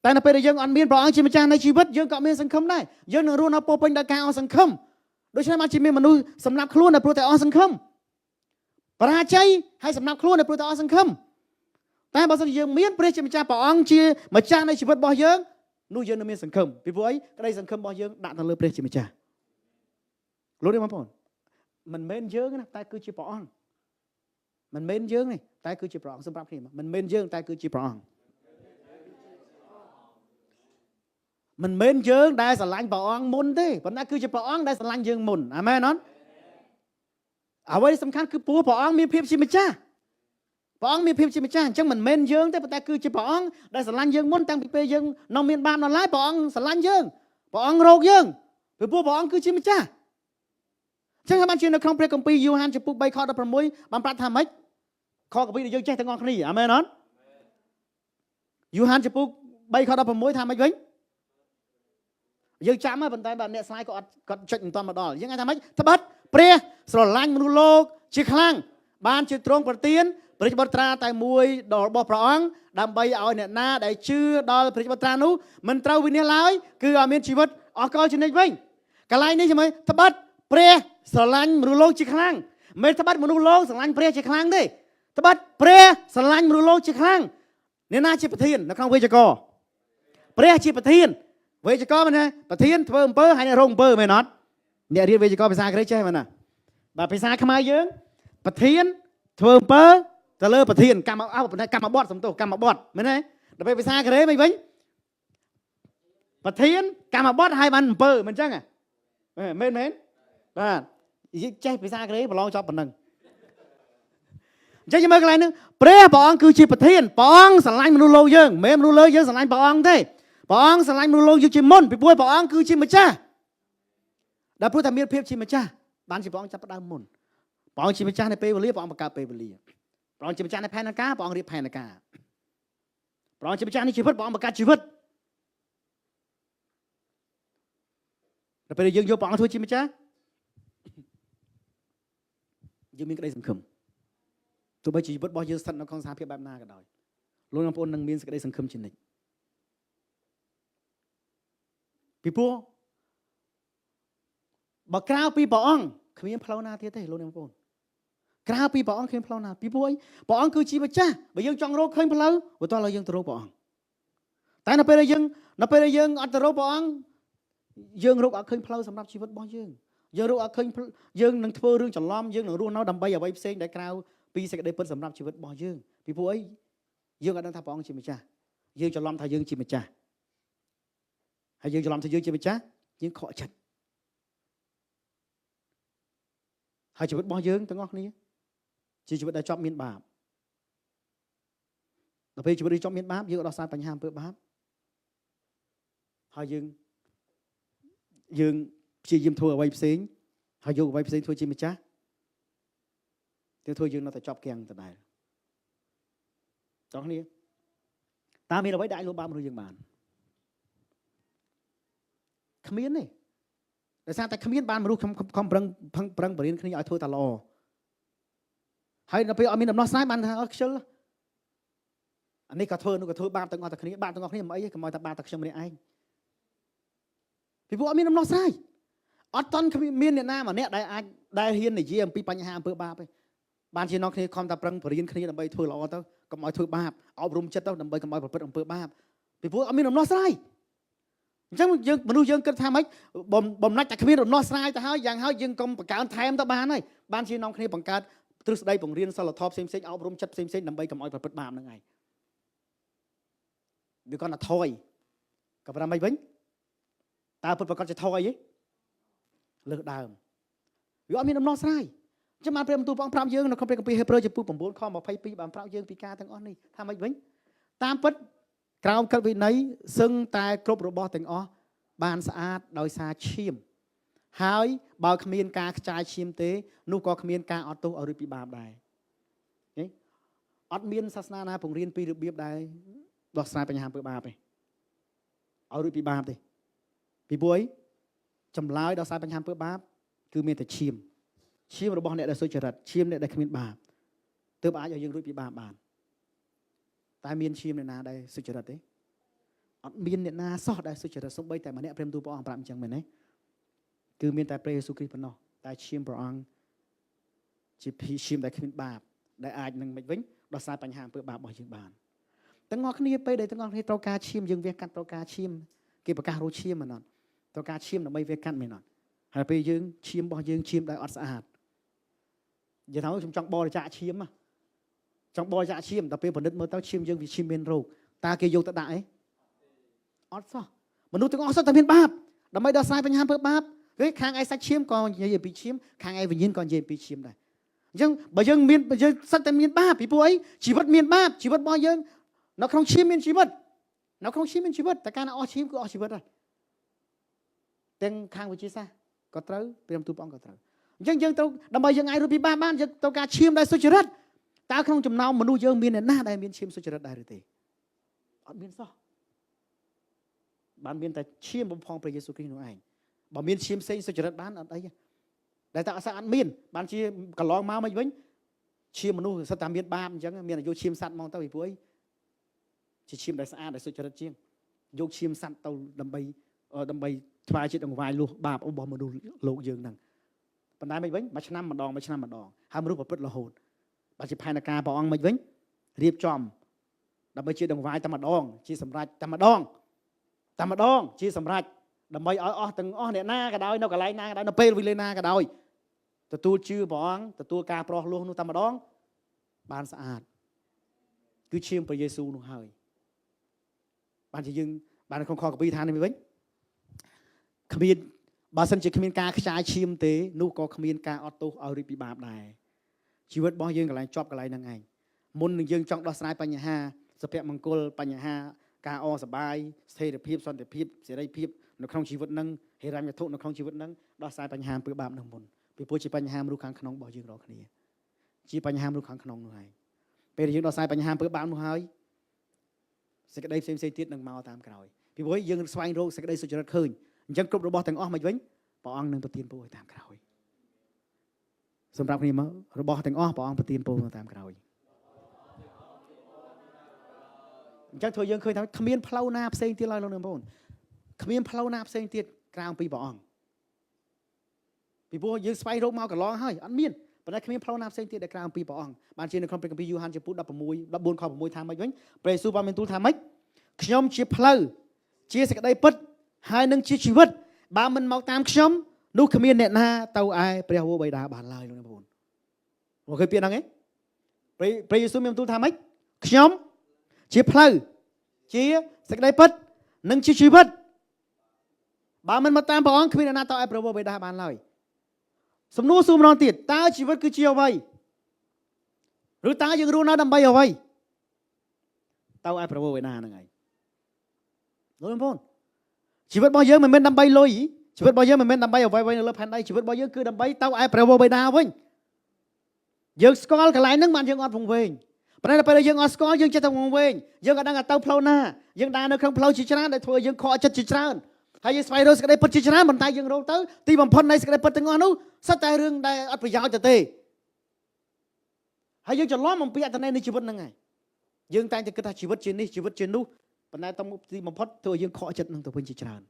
S1: តែនៅពេលដែលយើងអត់មានព្រះអង្គជាម្ចាស់នៃជីវិតយើងក៏មានសង្ឃឹមដែរយើងនឹងរស់នៅពោពេញដោយការអស់សង្ឃឹមដូច្នេះមកជាមានមនុស្សសម្លាប់ខ្លួនដែលព្រោះតែអស់សង្ឃឹមបរាជ័យហើយសម្លាប់ខ្លួនដែលព្រោះតែអស់សង្ឃឹមតែបើសិនជាយើងមានព្រះជាម្ចាស់ព្រះអង្គជាម្ចាស់នៃជីវិតរបស់យើងនោះយើងនឹងមានសង្ឃឹមពីព្រោះអីក្តីសង្ឃឹមរបស់យើងដាក់ទៅលើព្រះជាម្ចាស់លោកនេះបងប្អូនមិនមែនយើងណាតែគឺជាព្រះអង្គមិនមែនយើងទេតែគឺជាព្រះអង្គសម្រាប់គ្នាមិនមែនយើងតែគឺជាព្រះអង្គមិនមែនយើងដែលស្រឡាញ់ព្រះអង្គមុនទេប៉ុន្តែគឺជាព្រះអង្គដែលស្រឡាញ់យើងមុនអាមែនអត់អ្វីសំខាន់គឺព្រោះព្រះអង្គមានភាពជាម្ចាស់ព្រះអង្គមានភាពជាម្ចាស់អញ្ចឹងមិនមែនយើងទេប៉ុន្តែគឺជាព្រះអង្គដែលស្រឡាញ់យើងមុនតាំងពីពេលយើងនៅមានបាបនៅឡើយព្រះអង្គស្រឡាញ់យើងព្រះអង្គរកយើងពីព្រោះព្រះអង្គគឺជាម្ចាស់អញ្ចឹងបានជានៅក្នុងព្រះគម្ពីរយូហានចំពុក3ខ16បានប្រាប់ថាម៉េច ខកពីយើងចេះទាំងអស់គ្នាអាមែនអត់យូហានចំពុក3ខ16ថាម៉េចវិញយើងចាំហើយប៉ុន្តែបាទអ្នកស្រាយគាត់ចុចមិនទាន់មកដល់យើងថាម៉េចត្បិតព្រះស្រឡាញ់មនុស្សលោកជាខ្លាំងបានជាទ្រង់ប្រទានព្រះបុត្រាតែមួយដល់របស់ព្រះអង្គដើម្បីឲ្យអ្នកណាដែលជឿដល់ព្រះបុត្រានោះមិនត្រូវវិនាសឡើយគឺឲ្យមានជីវិតអស់កលជានិច្ចវិញកន្លែងនេះជាមួយត្បិតព្រះស្រឡាញ់មនុស្សលោកជាខ្លាំងមិនត្បិតមនុស្សលោកស្រឡាញ់ព្រះជាខ្លាំងទេត្បិតព្រះស្រឡាញ់មនុស្សលោកជាខ្លាំងអ្នកណាជាប្រធាននៅក្នុងវេយ្យាករណ៍ព្រះជាប្រធានវេយ្យាករណ៍មែនទេប្រធានធ្វើអំពើហើយអ្នករងអំពើមែនអត់អ្នករៀនវេយ្យាករណ៍ភាសាក្រិចចេះមែនណាបាទភាសាខ្មែរយើងប្រធានធ្វើអំពើទៅលើប្រធានកម្មបត្តិសំទោសកម្មបត្តិមែនទេដល់ពេលភាសាកូរ៉េមិនវិញប្រធានកម្មបត្តិឲ្យបានអំពើមិនអញ្ចឹងមែនបាទចេះភាសាកូរ៉េប្រឡងចប់ប៉ុណ្ណឹងអញ្ចឹងយើងមើលកន្លែងហ្នឹងព្រះអង្គគឺជាប្រធានព្រះអង្គស្រឡាញ់មនុស្សលោកយើងមិនមែនមនុស្សលោកយើងស្រឡាញ់ព្រះអង្គទេព្រះអង្គស្រឡាញ់មនុស្សលោកយើងជាមុនពីព្រោះព្រះអង្គគឺជាម្ចាស់ដែលព្រោះតែមានភាពជាម្ចាស់បានជាព្រះអង្គចាប់ផ្ដើមមុនព្រះអង្គជាម្ចាស់នៃពេលវេលាព្រះអង្គបង្កើតពេលវេលាព្រះអង្គជាម្ចាស់នៃផែនការព្រះអង្គរៀបផែនការព្រះអង្គជាម្ចាស់នៃជីវិតព្រះអង្គបង្កើតជីវិតដល់ពេលយើងយកព្រះអង្គធ្វើជាម្ចាស់យើងមានក្តីសង្ឃឹមទោះបីជាជីវិតរបស់យើងស្ថិតនៅក្នុងស្ថានភាពបែបណាក៏ដោយលោកបងប្អូននឹងមានសេចក្តីសង្ឃឹមជានិច្ចពីព្រោះបើក្រៅពីព្រះអង្គគ្មានផ្លូវណាទៀតទេលោកបងប្អូនក្រៅពីព្រះអង្គគ្មានផ្លូវណាពីព្រោះព្រះអង្គគឺជាម្ចាស់បើយើងចង់រកឃើញផ្លូវបន្ទាប់ឲ្យយើងទៅរកព្រះអង្គតែនៅពេលដែលយើងអត់ទៅរកព្រះអង្គយើងរកអត់ឃើញផ្លូវសម្រាប់ជីវិតរបស់យើងរកអត់ឃើញយើងនឹងធ្វើរឿងច្រឡំយើងនឹងរស់នៅដើម្បីអ្វីផ្សេងដែលក្រៅពីសេចក្តីពិតសម្រាប់ជីវិតរបស់យើងពីព្រោះអីយើងអត់ដឹងថាព្រះអង្គជាម្ចាស់យើងច្រឡំថាយើងជាម្ចាស់ហើយយើងច្រឡំថាយើងជាម្ចាស់យើងខកចិត្តហើយជីវិតរបស់យើងទាំងអស់គ្នាជាជីវិតដែលជាប់មានបាបដល់ពេលជីវិតដែលជាប់មានបាបយើងអត់ដោះស្រាយបញ្ហាអំពើបាបហើយយើងព្យាយាមធ្វើអ្វីផ្សេងហើយយកអ្វីផ្សេងធ្វើជាម្ចាស់ទៅធ្វើយើងនៅតែជាប់គាំងដដែលចង់គ្នាតើមានអ្វីដែលអាចលុបបាបមនុស្សយើងបានគ្មានទេដោយសារតែគ្មានបានមនុស្សខំប្រឹងបរៀនគ្នាឲ្យធ្វើតែល្អហើយដល់ពេលអត់មានដំណោះស្រាយបានថាខ្ជិលអានេះក៏ធ្វើនោះក៏ធ្វើបាបទាំងអស់តែគ្នាបាបទាំងអស់គ្នាមិនអីទេកុំឲ្យតែបាបតែខ្ញុំម្នាក់ឯងពីព្រោះអត់មានដំណោះស្រាយអត់តន់មានអ្នកណាម្នាក់ដែលហ៊ាននិយាយអំពីបញ្ហាអំពើបាបទេបានជាអ្នកគ្នាខំតែប្រឹងបរៀនគ្នាដើម្បីធ្វើល្អទៅកុំឲ្យធ្វើបាបអប់រំចិត្តទៅដើម្បីកុំឲ្យប្រព្រឹត្តអំពើបាបពីព្រោះអត់មានដំណោះស្រាយអញ្ចឹងយើងមនុស្សយើងគិតថាម៉េចបំណាច់តែគ្មានដំណោះស្រាយទៅហើយយ៉ាងហើយយើងកុំបង្កើនថែមទៅបានហើយបានជានាំគ្នាបង្កើតទ្រឹស្ដីបង្រៀនសិលធម៌ផ្សេងអប់រំចិត្តផ្សេងដើម្បីកុំឲ្យប្រព្រឹត្តបាបហ្នឹងឯងវាគាត់ថាថយក៏ប៉ុន្តែមិនវិញតើពុតប្រកាសជាថយទេលើសដើមវាអត់មានដំណោះស្រាយចាំបានព្រះបន្ទូលព្រះអង្គប្រាប់យើងនៅក្នុងព្រះគម្ពីរហេព្រើរចំពោះ9ខ22បានប្រាប់យើងពីការទាំងអស់នេះថាម៉េចវិញតាមពិតក្រោមកិត្តវិន័យសឹងតែគ្រប់របស់ទាំងអស់បានស្អាតដោយសារឈាមហើយបើគ្មានការខ្ចាយឈាមទេនោះក៏គ្មានការអត់ទោសឲ្យរួចពីបាបដែរអត់មានសាសនាណាបង្រៀនពីរបៀបដែរដោះស្រាយបញ្ហាអំពើបាបទេឲ្យរួចពីបាបទេពីព្រោះចម្លើយដោះស្រាយបញ្ហាអំពើបាបគឺមានតែឈាមរបស់អ្នកដែលសុចរិតឈាមអ្នកដែលគ្មានបាបទើបអាចឲ្យយើងរួចពីបាបបានតែមានឈាមអ្នកណាដែលសុចរិតទេអត់មានអ្នកណាសោះដែលសុចរិតសូម្បីតែម្នាក់ព្រះបន្ទូលព្រះអង្គប្រាប់អញ្ចឹងមែនទេគឺមានតែព្រះយេស៊ូវគ្រីស្ទប៉ុណ្ណោះតែឈាមព្រះអង្គជាឈាមដែលគ្មានបាបដែលអាចនឹងមិនវិញដោះស្រាយបញ្ហាអំពើបាបរបស់យើងបានទាំងអស់គ្នាពេលដែលទាំងអស់គ្នាត្រូវការឈាមយើងវះកាត់ត្រូវការឈាមគេប្រកាសរោឈាមមែនអត់ត្រូវការឈាមដើម្បីវះកាត់មែនអត់ហើយពេលយើងឈាមរបស់យើងឈាមដែលអត់ស្អាតនិយាយថាខ្ញុំចង់បរិច្ចាគឈាមចង់បរិច្ចាគឈាមតែពេលផលិតមើលទៅឈាមយើងវាឈាមមានរោគតើគេយកទៅដាក់អីអត់សោះមនុស្សទាំងអស់សុទ្ធតែមានបាបដើម្បីដោះស្រាយបញ្ហាអំពើបាបគេខាងឯសាច់ឈាមក៏និយាយពីឈាមខាងឯវិញ្ញាណក៏និយាយពីឈាមដែរអញ្ចឹងបើយើងសុទ្ធតែមានបាបពីព្រោះអីជីវិតមានបាបជីវិតរបស់យើងនៅក្នុងឈាមមានជីវិតនៅក្នុងឈាមមានជីវិតតែការអស់ឈាមគឺអស់ជីវិតហើយទាំងខាងវិទ្យាសាស្ត្រក៏ត្រូវព្រះបន្ទូលព្រះអង្គក៏ត្រូវអញ្ចឹងយើងត្រូវដើម្បីយើងអាចរួចពីបាបបានយើងត្រូវការឈាមដែលសុចរិត តើក្នុងចំណោមមនុស្សយើងមានអ្នកណាដែលមានឈាមសុចរិតដែរឬទេអត់មានសោះបានមានតែឈាមបំផងព្រះយេស៊ូវគ្រីស្ទនោះឯងបើមានឈាមផ្សេងសុចរិតបានអត់អីដែលតែអត់មានបានជាកន្លងមកមិនវិញឈាមមនុស្សសិតតែមានបាបអញ្ចឹងមានយកឈាមសត្វមកទៅពីព្រោះអីជាឈាមដែលស្អាតដែលសុចរិតជាងយកឈាមសត្វទៅដើម្បីថ្វាយជាតិដង្វាយលុះបាបរបស់មនុស្សលោកយើងហ្នឹងប៉ុន្តែមិនវិញមួយឆ្នាំម្ដងហើយមនុស្សប្រព្រឹត្តរហូតបើជាផែនការព្រះអង្គមិនវិញរៀបចំដើម្បីជាដង្វាយតែម្ដងជាសម្រេចតែម្ដងជាសម្រេចដើម្បីឲ្យអស់ទាំងអស់អ្នកណាក៏ដោយនៅកន្លែងណាក៏ដោយនៅពេលវេលាណាក៏ដោយទទួលជឿព្រះអង្គទទួលការប្រោះលោះនោះតែម្ដងបានស្អាតគឺឈាមព្រះយេស៊ូវនោះហើយបានជាយើងបានក្នុងខគម្ពីរថានេះវិញគ្មានបើសិនជាគ្មានការខ្ចាយឈាមទេនោះក៏គ្មានការអត់ទោសឲ្យរីកពីបាបដែរជីវិតរបស់យើងកន្លែងជាប់កន្លែងហ្នឹងឯងមុននឹងយើងចង់ដោះស្រាយបញ្ហាសុភមង្គលបញ្ហាការអសប្បាយស្ថិរភាពសន្តិភាពសេរីភាពនៅក្នុងជីវិតហ្នឹងហិរញ្ញវត្ថុនៅក្នុងជីវិតហ្នឹងដោះស្រាយបញ្ហាអំពើបាបហ្នឹងមុនពីព្រោះជាបញ្ហាមនុស្សខាងក្នុងរបស់យើងរាល់គ្នាជាបញ្ហាមនុស្សខាងក្នុងនោះហើយពេលយើងដោះស្រាយបញ្ហាអំពើបាបនោះហើយសេចក្តីផ្សេងៗទៀតនឹងមកតាមក្រោយពីព្រោះយើងស្វែងរកសេចក្តីសុចរិតឃើញអញ្ចឹងគ្រប់របស់ទាំងអស់មិនវិញព្រះអង្គនឹងប្រទានពរឲ្យតាមក្រោយសម្រាប់គ្នាមករបស់ទាំងអស់ព្រះអង្គប្រទានពរតាមក្រោយអញ្ចឹងធ្វើយើងឃើញថាគ្មានផ្លូវណាផ្សេងទៀតឡើយលោកអ្នកបងប្អូនគ្មានផ្លូវណាផ្សេងទៀតក្រៅពីព្រះអង្គពីព្រោះយើងស្វែងរកមកកន្លងហើយអត់មានប៉ុន្តែគ្មានផ្លូវណាផ្សេងទៀតដែលក្រៅពីព្រះអង្គបានជានៅក្នុងព្រះគម្ពីរយូហានចំពុ14 ខ 6ថាម៉េចវិញព្រះយេស៊ូវបានមានទូលថាម៉េចខ្ញុំជាផ្លូវជាសេចក្តីពិតហើយនឹងជាជីវិតបើមិនមកតាមខ្ញុំនោះគ្មានអ្នកណាទៅឯព្រះវរបិតាបានឡើយលោកអ្នកបងប្អូនមកឃើញពាក្យហ្នឹងឯងព្រះយេស៊ូវមានទូលថាម៉េចខ្ញុំជាផ្លូវជាសេចក្តីពិតនិងជាជីវិតបើមិនមកតាមព្រះអង្គគ្មានអ្នកណាទៅឯព្រះវរបិតាបានឡើយសំណួរសួរម្ដងទៀតតើជីវិតគឺជាអ្វីឬតើយើងរស់នៅដើម្បីអ្វីទៅឯព្រះវរបិតាហ្នឹងឯងលោកបងប្អូនជីវិតរបស់យើងមិនមែនដើម្បីលុយជីវិតរបស់យើងមិនមែនដើម្បីអ្វីៗនៅលើផែនដីជីវិតរបស់យើងគឺដើម្បីទៅឯព្រះវរបិតាវិញយើងស្គាល់កន្លែងហ្នឹងបានយើងអត់វង្វេងប៉ុន្តែពេលយើងអត់ស្គាល់យើងចេះតែវង្វេងយើងអត់ដឹងថាទៅផ្លូវណាយើងដើរនៅក្នុងផ្លូវជាច្រើនដែលធ្វើយើងខកចិត្តជាច្រើនហើយយើងស្វែងរកសេចក្តីពិតជាច្រើនប៉ុន្តែយើងរកទៅទីបំផុតនៃសេចក្តីពិតទាំងអស់នោះសិតតែរឿងដែលអត់ប្រយោជន៍ទៅទេហើយយើងច្រឡំអំពីអត្ថន័យនៃជីវិតហ្នឹងហើយយើងតែងតែគិតថាជីវិតជានេះជីវិតជានោះប៉ុន្តែទៅទីបំផុតធ្វើឲ្យយើងខកចិត្តនឹងទៅវិញជាច្រើន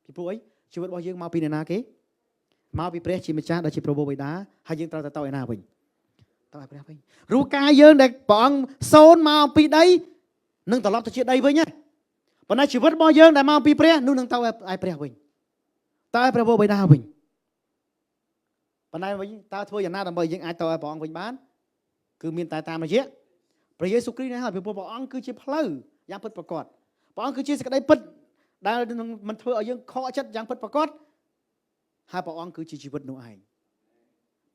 S1: ពីព្រោះអីជីវិតរបស់យើងមកពីអ្នកណាគេមកពីព្រះជាម្ចាស់ដែលជាព្រះវរបិតាហើយយើងត្រូវទៅឯណាវិញទៅឯព្រះវិញរូបកាយយើងដែលព្រះអង្គសូនមកពីដីនឹងត្រឡប់ទៅជាដីវិញណាប៉ុន្តែជីវិតរបស់យើងដែលមកពីព្រះនោះនឹងទៅឯព្រះវិញទៅឯព្រះវរបិតាវិញប៉ុន្តែវិញតើធ្វើយ៉ាងណាដើម្បីយើងអាចទៅឯព្រះអង្គវិញបានគឺមានតែតាមរយៈព្រះយេស៊ូវគ្រីស្ទនេះហើយពីព្រោះព្រះអង្គគឺជាផ្លូវយ៉ាងពិតប្រាកដព្រះអង្គគឺជាសេចក្តីពិតដែលនឹងមិនធ្វើឲ្យយើងខកចិត្តយ៉ាងពិតប្រាកដហើយព្រះអង្គគឺជាជីវិតនោះឯង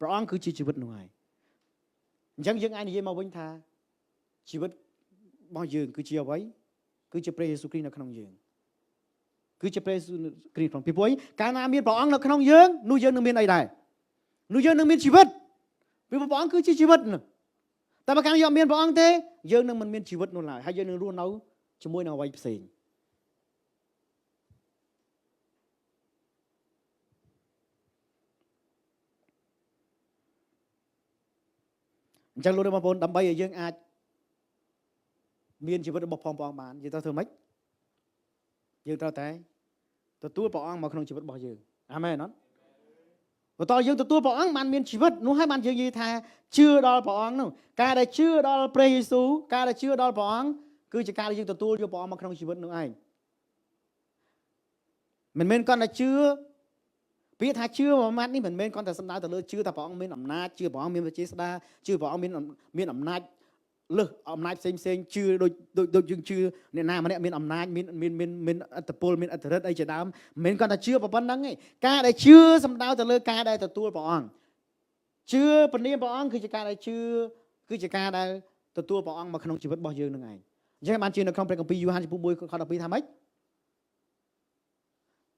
S1: ព្រះអង្គគឺជាជីវិតនោះឯងអញ្ចឹងយើងអាចនិយាយមកវិញថាជីវិតរបស់យើងគឺជាអ្វីគឺជាព្រះយេស៊ូវគ្រីស្ទនៅក្នុងយើងគឺជាព្រះយេស៊ូវគ្រីស្ទក្នុងពីព្រោះកាលណាមានព្រះអង្គនៅក្នុងយើងនោះយើងនឹងមានអីដែរនោះយើងនឹងមានជីវិតពីព្រោះព្រះអង្គគឺជាជីវិតនោះតែបើកាលយើងអត់មានព្រះអង្គទេយើងនឹងមិនមានជីវិតនោះឡើយហើយយើងនឹងរស់នៅជាមួយនឹងអ្វីផ្សេងអញ្ចឹងលោកបងប្អូនដើម្បីឲ្យយើងអាចមានជីវិតរបស់ផងព្រះអង្គបានយើងត្រូវធ្វើម៉េចយើងត្រូវតែទទួលព្រះអង្គមកក្នុងជីវិតរបស់យើងអាមែនអត់បន្តយើងទទួលព្រះអង្គបានមានជីវិតនោះហើយបានយើងនិយាយថាជឿដល់ព្រះអង្គនោះការដែលជឿដល់ព្រះយេស៊ូវការដែលជឿដល់ព្រះអង្គគឺជាការដែលយើងទទួលយកព្រះអង្គមកក្នុងជីវិតនោះឯងមិនមែនគ្រាន់តែជឿពាក្យថាជឿមួយម៉ាត់នេះមិនមែនគ្រាន់តែសំដៅទៅលើជឿថាព្រះអង្គមានអំណាចជឿព្រះអង្គមានវិជាស្ដាជឿព្រះអង្គមានអំណាចលើសអំណាចផ្សេងជឿដូចយើងជឿអ្នកណាម្នាក់មានអំណាចមានអត្តពលមានអត្តរិទ្ធអីជាដើមមិនមែនគ្រាន់តែជឿប៉ុណ្ណឹងទេការដែលជឿសំដៅទៅលើការដែលទទួលព្រះអង្គជឿព្រះនាមព្រះអង្គគឺជាការដែលជឿគឺជាការដែលទទួលព្រះអង្គមកក្នុងជីវិតរបស់យើងនឹងឯងអញ្ចឹងបានជឿនៅក្នុងព្រះគម្ពីរយូហានចំពុក1ខ 12ថាម៉េច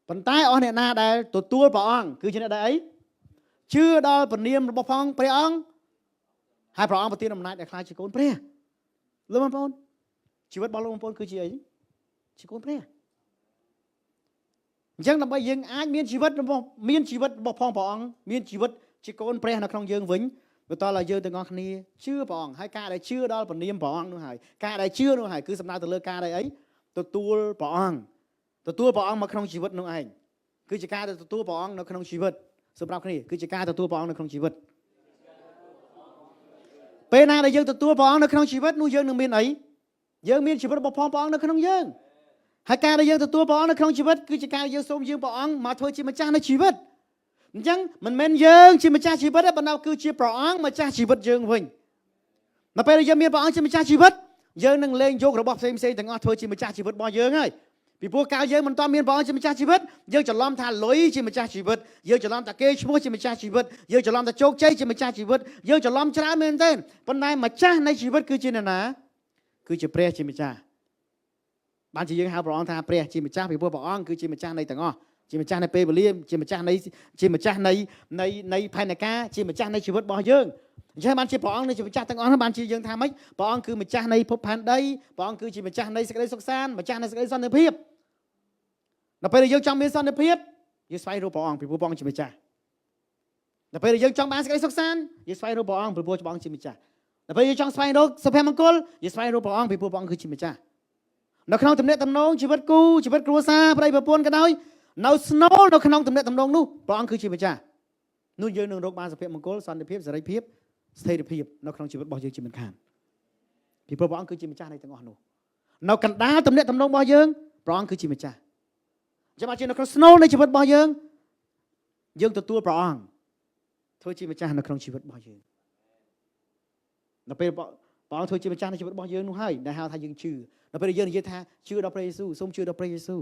S1: ប៉ុន្តែអស់អ្នកណាដែលទទួលព្រះអង្គគឺជាអ្នកដែលអីជឿដល់ព្រះនាមរបស់ព្រះអង្គ ហើយព្រះអង្គប្រទានអំណាចដែលខ្លាចជាកូនព្រះលោកបងប្អូនជីវិតរបស់លោកបងប្អូនគឺជាអីជាកូនព្រះអញ្ចឹងដើម្បីយើងអាចមានជីវិតរបស់ផងព្រះអង្គមានជីវិតជាកូនព្រះនៅក្នុងយើងវិញបន្តឲ្យយើងទាំងអស់គ្នាជឿព្រះអង្គហើយការដែលជឿដល់ព្រះនាមព្រះអង្គនោះហើយការដែលជឿនោះហើយគឺសំដៅទៅលើការដែលអីទទួលព្រះអង្គមកក្នុងជីវិតនោះឯងគឺជាការដែលទទួលព្រះអង្គនៅក្នុងជីវិតសម្រាប់គ្នាគឺជាការទទួលព្រះអង្គនៅក្នុងជីវិតពេលណាដែលយើងទទួលព្រះអង្គនៅក្នុងជីវិតនោះយើងនឹងមានអីយើងមានជីវិតរបស់ព្រះអង្គនៅក្នុងយើងហើយការដែលយើងទទួលព្រះអង្គនៅក្នុងជីវិតគឺជាការយើងសូមយើងព្រះអង្គមកធ្វើជាម្ចាស់នៃជីវិតអញ្ចឹងមិនមែនយើងជាម្ចាស់ជីវិតទេប៉ុន្តែគឺជាព្រះអង្គម្ចាស់ជីវិតយើងវិញនៅពេលដែលយើងមានព្រះអង្គជាម្ចាស់ជីវិតយើងនឹងលែងយករបស់ផ្សេងទាំងអស់ធ្វើជាម្ចាស់ជីវិតរបស់យើងហើយពីព្រោះកាលយើងមិនតមានព្រះអង្គជាម្ចាស់ជីវិតយើងច្រឡំថាលុយជាម្ចាស់ជីវិតយើងច្រឡំថាគេឈ្មោះជាម្ចាស់ជីវិតយើងច្រឡំថាជោគជ័យជាម្ចាស់ជីវិតយើងច្រឡំច្រើនមែនទែនប៉ុន្តែម្ចាស់នៃជីវិតគឺជានរណាគឺជាព្រះជាម្ចាស់បានជាយើងហៅព្រះអង្គថាព្រះជាម្ចាស់ពីព្រោះព្រះអង្គគឺជាម្ចាស់នៃទាំងអស់ជាម្ចាស់នៃពេលវេលាជាម្ចាស់នៃផែនការជាម្ចាស់នៃជីវិតរបស់យើងអញ្ចឹងបានជាព្រះអង្គនៃជាម្ចាស់ទាំងអស់បានជាយើងថាម៉េចព្រះអង្គគឺម្ចាស់នៃភពផែនដីព្រះអង្គគឺជាម្ចាស់នៃសេចក្តីសុខសាន្តម្ចាស់នៃសេចក្តីសន្តិភាពដល់ពេលយើងចង់មានសន្តិភាពយើងស្វែងរកព្រះអង្គពីព្រោះព្រះអង្គជាម្ចាស់ដល់ពេលយើងចង់បានសេចក្តីសុខសាន្តយើងស្វែងរកព្រះអង្គពីព្រោះព្រះអង្គជាម្ចាស់ដល់ពេលយើងចង់ស្វែងរកសុភមង្គលយើងស្វែងរកព្រះអង្គពីព្រោះព្រះអង្គគឺជាម្ចាស់នៅក្នុងទំនាក់ទំនងជីវិតគូជីវិតគ្រួសារប្តីប្រពន្ធក៏ដោយនៅស្នូលនៅក្នុងទំនាក់ទំនងនោះព្រះអង្គគឺជាម្ចាស់នោះយើងនឹងរកបានសុភមង្គលសន្តិភាពសេរីភាពស្ថិរភាពនៅក្នុងជីវិតរបស់យើងជាមិនខានពីព្រោះព្រះអង្គគឺជាម្ចាស់នៃទាំងអស់នោះនៅកណ្ដាលទំនាក់ទំនងរបស់យើងព្រះអង្គគឺជាម្ចាស់ចាំមកជានៅក្នុងស្នូលនៃជីវិតរបស់យើងទទួលព្រះអង្គធ្វើជាម្ចាស់នៅក្នុងជីវិតរបស់យើងដល់ពេលព្រះអង្គធ្វើជាម្ចាស់នៃជីវិតរបស់យើងនោះហើយដែលហៅថាយើងជឿដល់ពេលយើងនិយាយថាជឿដល់ព្រះយេស៊ូវសូមជឿដល់ព្រះយេស៊ូវ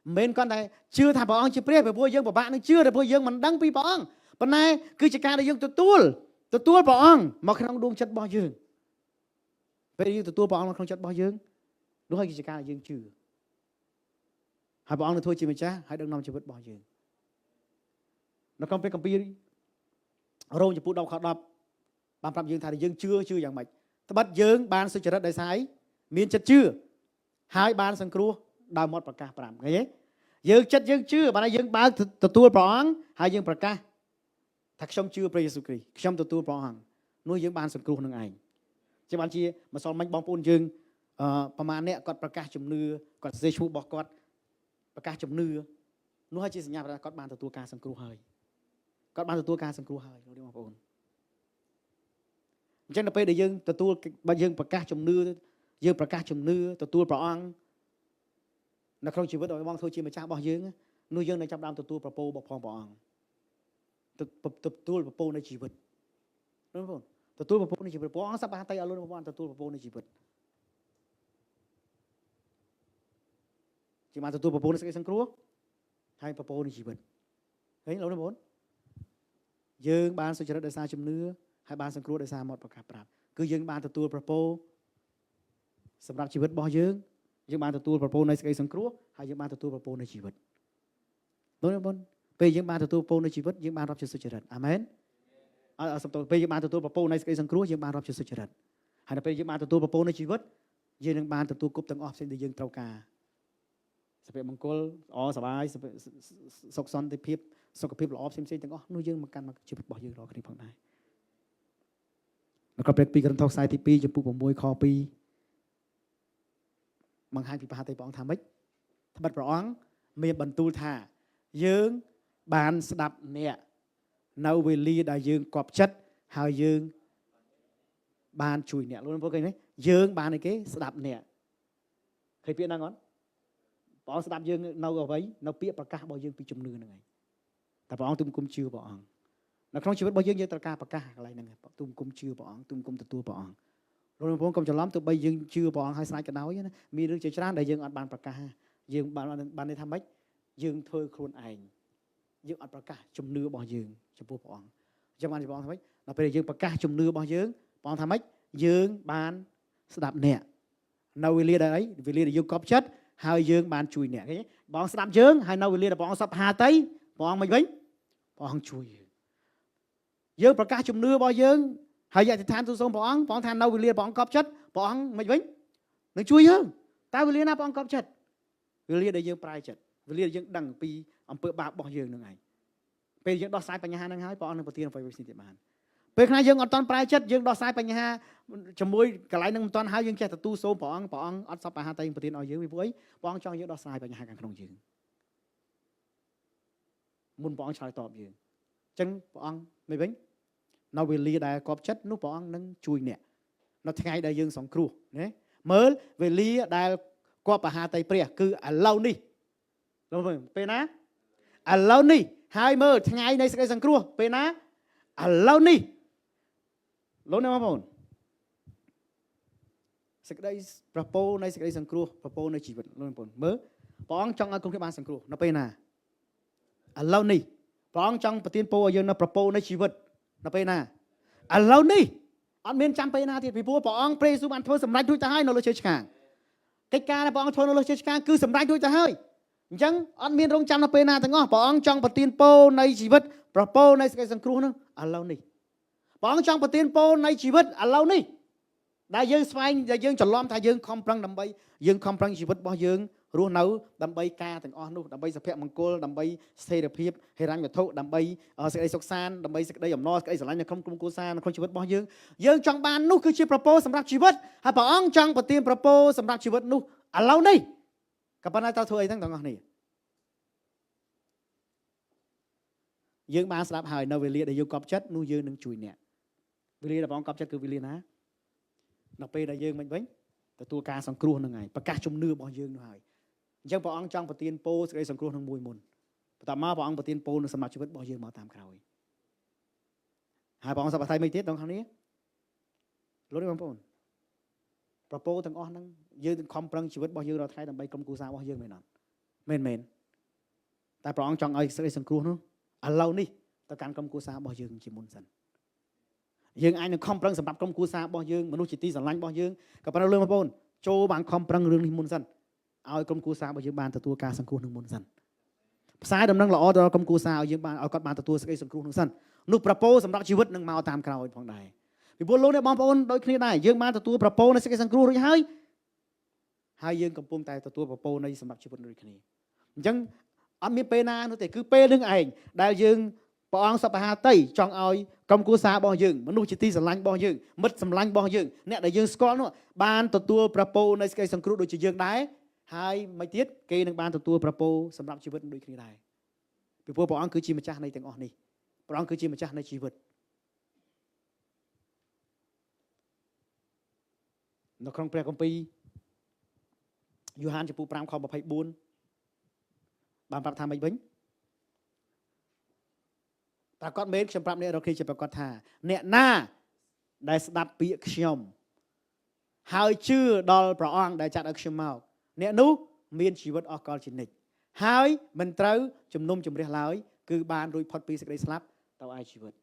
S1: មិនមែនគ្រាន់តែជឿថាព្រះអង្គជាព្រះពីព្រោះយើងពិបាកនឹងជឿតែព្រោះយើងមិនដឹងពីព្រះអង្គប៉ុន្តែគឺជាការដែលយើងទទួលព្រះអង្គមកក្នុងដួងចិត្តរបស់យើងពេលយើងទទួលព្រះអង្គមកក្នុងចិត្តរបស់យើងនោះហើយគឺជាការដែលយើងជឿហើយព្រះអង្គនឹងធ្វើជាម្ចាស់ហើយដឹកនាំជីវិតរបស់យើងនៅក្នុងព្រះគម្ពីររ៉ូមចំពោះ10 ខ 10បានប្រាប់យើងថាយើងជឿយ៉ាងម៉េចត្បិតយើងបានសុចរិតដោយសារមានចិត្តជឿហើយបានសង្គ្រោះដោយមាត់ប្រកាស5ឃើញទេយើងចិត្តយើងជឿបានតែយើងបើកទទួលព្រះអង្គហើយយើងប្រកាសថាខ្ញុំជឿព្រះយេស៊ូវគ្រីស្ទខ្ញុំទទួលព្រះអង្គនោះយើងបានសង្គ្រោះនឹងឯងជាបានជាម្សិលមិញបងប្អូនយើងប្រហែលអ្នកគាត់ប្រកាសជំនឿគាត់សរសេរឈ្មោះរបស់គាត់ប្រកាសជំនឿនោះហើយជាសញ្ញាថាគាត់បានទទួលការសង្គ្រោះហើយគាត់បានទទួលការសង្គ្រោះហើយលោកបងប្អូនអញ្ចឹងដល់ពេលដែលយើងទទួលបើយើងប្រកាសជំនឿយើងប្រកាសជំនឿទទួលព្រះអង្គនៅក្នុងជីវិតរបស់បងធ្វើជាម្ចាស់របស់យើងនោះយើងនឹងចាប់ដើមទទួលប្រពោរបស់ព្រះអង្គទទួលប្រពោនៃជីវិតបងប្អូនទទួលប្រពោនៃជីវិតព្រះអង្គសប្បាយតែឲ្យលោកបងប្អូនទទួលប្រពោនៃជីវិតជាមកទទួលប្រពោនៃសេចក្តីសង្គ្រោះហើយប្រពោនៃជីវិតឃើញលោកបងប្អូនយើងបានសុចរិតដោយសារជំនឿហើយបានសង្គ្រោះដោយសារមាត់ប្រកាសប្រាប់គឺយើងបានទទួលប្រពោសម្រាប់ជីវិតរបស់យើងបានទទួលប្រពោនៃសេចក្តីសង្គ្រោះហើយយើងបានទទួលប្រពោនៃជីវិតលោកបងប្អូនពេលយើងបានទទួលប្រពោនៃជីវិតយើងបានរាប់ជាសុចរិតអាមែនអរសំទោសពេលយើងបានទទួលប្រពោនៃសេចក្តីសង្គ្រោះយើងបានរាប់ជាសុចរិតហើយដល់ពេលយើងបានទទួលប្រពោនៃជីវិតយើងនឹងបានទទួលគប់ទាំងអស់ផ្សេងដែលយើងត្រូវការសុភមង្គលល្អសប្បាយសុខសន្តិភាពសុខភាពល្អផ្សេងទាំងអស់នោះយើងមកកាន់មកជីវិតរបស់យើងរាល់គ្នាផងដែរនៅក្នុងព្រះគម្ពីរកូរិនថូសខ្សែទី2ចំពោះ6 ខ 2បង្ហាញពីប្រហាតីព្រះអង្គថាម៉េចត្បិតព្រះអង្គមានបន្ទូលថាយើងបានស្ដាប់អ្នកនៅវេលាដែលយើងគប់ចិត្តហើយយើងបានជួយអ្នកលោកបងប្អូនឃើញទេយើងបានអីគេស្ដាប់អ្នកឃើញពាក្យហ្នឹងអត់ព្រះអង្គស្ដាប់យើងនៅអ្វីនៅពាក្យប្រកាសរបស់យើងពីជំនឿហ្នឹងឯងតែព្រះអង្គទុំគុំជឿព្រះអង្គនៅក្នុងជីវិតរបស់យើងត្រូវការប្រកាសកន្លែងហ្នឹងទុំគុំជឿព្រះអង្គទុំគុំទទួលព្រះអង្គលោកបងប្អូនកុំច្រឡំទោះបីយើងជឿព្រះអង្គហើយស្ដេចក៏ដោយណាមានរឿងជាច្រើនដែលយើងអត់បានប្រកាសយើងបានន័យថាម៉េចយើងធ្វើខ្លួនឯងយើងអត់ប្រកាសជំនឿរបស់យើងចំពោះព្រះអង្គអញ្ចឹងបានព្រះអង្គថាម៉េចដល់ពេលយើងប្រកាសជំនឿរបស់យើងព្រះអង្គថាម៉េចយើងបានស្ដាប់អ្នកនៅវេលាដែលអីវេលាដែលយើងកប់ចិត្តហើយយើងបានជួយអ្នកឃើញទេបងស្ដាប់យើងហើយនៅវេលាដែលព្រះអង្គសពហាតីព្រះអង្គមិនវិញព្រះអង្គជួយយើងប្រកាសជំនឿរបស់យើង ហើយយកអធិដ្ឋានទូលសូមព្រះអង្គថានៅវេលាព្រះអង្គកប់ចិត្តព្រះអង្គមិនវិញនឹងជួយយើងតើវេលាណាព្រះអង្គកប់ចិត្តវេលាដែលយើងប្រែចិត្តវេលាដែលយើងដឹងពីអំពើបាបរបស់យើងនឹងឯងពេលយើងដោះស្រាយបញ្ហាហ្នឹងហើយព្រះអង្គនឹងប្រទានអ្វីៗទៀតបានពេលខ្លះយើងអត់តន់ប្រែចិត្តយើងដោះស្រាយបញ្ហាជាមួយកន្លែងហ្នឹងមិនតន់ហើយយើងចេះទទួលសូមព្រះអង្គអត់សពបញ្ហាតែប្រទានឲ្យយើងពីព្រោះអីព្រះអង្គចង់យើងដោះស្រាយបញ្ហាខាងក្នុងយើងមុនព្រះអង្គឆ្លើយតបយើងអញ្ចឹងព្រះអង្គមិនវិញនៅវេលាដែលកប់ចិត្តនោះព្រះអង្គនឹងជួយអ្នកនៅថ្ងៃដែលយើងសង្គ្រោះណាមើលវេលាដែលគប់បហាតីព្រះគឺឥឡូវនេះលោកមើលពេលណាឥឡូវនេះហើយមើលថ្ងៃនៃសេចក្តីសង្គ្រោះពេលណាឥឡូវនេះលោកអ្នកបងប្អូនសេចក្តីប្រពោនៃសេចក្តីសង្គ្រោះប្រពោនៃជីវិតលោកអ្នកបងប្អូនមើលព្រះអង្គចង់ឲ្យគ្រប់គ្នាបានសង្គ្រោះនៅពេលណាឥឡូវនេះព្រះអង្គចង់ប្រទានពរឲ្យយើងនៅប្រពោនៃជីវិតនៅពេលណាឥឡូវនេះអត់មានចាំពេលណាទៀតពីព្រោះព្រះអង្គព្រះយេស៊ូវបានធ្វើសម្រេចរួចទៅហើយនៅលើឈើឆ្កាងកិច្ចការដែលព្រះអង្គធ្វើនៅលើឈើឆ្កាងគឺសម្រេចរួចទៅហើយអញ្ចឹងអត់មានរងចាំនៅពេលណាទាំងអស់ព្រះអង្គចង់ប្រទានពរនៃជីវិតប្រពោនៃសេចក្តីសង្គ្រោះនោះឥឡូវនេះព្រះអង្គចង់ប្រទានពរនៃជីវិតឥឡូវនេះដែលយើងស្វែងដែលយើងច្រឡំថាយើងខំប្រឹងដើម្បីយើងខំប្រឹងជីវិតរបស់យើងរស់នៅដើម្បីការទាំងអស់នោះដើម្បីសុភមង្គលដើម្បីស្ថិរភាពហិរញ្ញវត្ថុដើម្បីសេចក្តីសុខសាន្តដើម្បីសេចក្តីអំណរសេចក្តីស្រឡាញ់នៅក្នុងក្រុមគ្រួសារនៅក្នុងជីវិតរបស់យើងចង់បាននោះគឺជាប្រពោសម្រាប់ជីវិតហើយព្រះអង្គចង់ប្រទានប្រពោសម្រាប់ជីវិតនោះឥឡូវនេះក៏ប៉ុន្តែតើធ្វើអីទាំងអស់គ្នាយើងបានស្ដាប់ហើយនៅវេលាដែលយើងកប់ចិត្តនោះយើងនឹងជួយអ្នកវេលាដែលព្រះអង្គកប់ចិត្តគឺវេលាណានៅពេលដែលយើងមិនវិញទទួលការសង្គ្រោះនឹងហើយប្រកាសជំនឿរបស់យើងនោះហើយអញ្ចឹងព្រះអង្គចង់ប្រទានពរសេចក្តីសង្គ្រោះនឹងមួយមុនបន្ទាប់មកព្រះអង្គប្រទានពរនឹងសម្រាប់ជីវិតរបស់យើងមកតាមក្រោយហើយព្រះអង្គសប្តាហ៍មួយទៀតបងប្អូនលោកបងប្អូនប្រពោទាំងអស់ហ្នឹងយើងខំប្រឹងជីវិតរបស់យើងរាល់ថ្ងៃដើម្បីក្រុមគ្រួសាររបស់យើងមែនអត់មែនតែព្រះអង្គចង់ឲ្យសេចក្តីសង្គ្រោះនោះឥឡូវនេះទៅកាន់ក្រុមគ្រួសាររបស់យើងជាមុនសិនយើងអាចនឹងខំប្រឹងសម្រាប់ក្រុមគ្រួសាររបស់យើងមនុស្សជាទីស្រឡាញ់របស់យើងក៏ប៉ុន្តែលោកបងប្អូនចូលបានខំប្រឹងរឿងនេះមុនសិនឲ្យក្រុមគ្រួសាររបស់យើងបានទទួលការសង្គ្រោះនឹងមុនសិនផ្សាយដំណឹងល្អដល់ក្រុមគ្រួសារឲ្យយើងបានឲ្យគាត់បានទទួលសេចក្តីសង្គ្រោះនឹងសិននោះប្រពោសម្រាប់ជីវិតនឹងមកតាមក្រោយផងដែរពីព្រោះលោកអ្នកបងប្អូនដូចគ្នាដែរយើងបានទទួលប្រពោនៃសេចក្តីសង្គ្រោះរួចហើយយើងកំពុងតែទទួលប្រពោនៃសម្រាប់ជីវិតដូចគ្នាអញ្ចឹងអត់មានពេលណានោះទេគឺពេលនឹងឯងដែលយើងព្រះអង្គសពហាតីចង់ឲ្យក្រុមគ្រួសាររបស់យើងមនុស្សជាទីស្រឡាញ់របស់យើងមិត្តសម្លាញ់របស់យើងអ្នកដែលយើងស្គាល់នោះបានទទួលប្រពោនៃសេចក្តីសង្គ្រោះដូចជាយើងដែរហើយមិនទៀតគេនឹងបានទទួលប្រពោសម្រាប់ជីវិតដូចគ្នាដែរពីព្រោះព្រះអង្គគឺជាម្ចាស់នៃទាំងអស់នេះព្រះអង្គគឺជាម្ចាស់នៃជីវិតនៅក្នុងព្រះគម្ពីរយូហានចំពោះ5ខ24បានប្រាប់ថាម៉េចវិញតែគាត់មែនខ្ញុំប្រាប់អ្នករកគ្នាជាប្រកាសថាអ្នកណាដែលស្ដាប់ពាក្យខ្ញុំហើយជឿដល់ព្រះអង្គដែលចាត់ឲ្យខ្ញុំមកអ្នកនោះមានជីវិតអស់កលជានិច្ចហើយមិនត្រូវជំនុំជម្រះឡើយគឺបានរួចផុតពីសេចក្តីស្លាប់ទៅឯជីវិត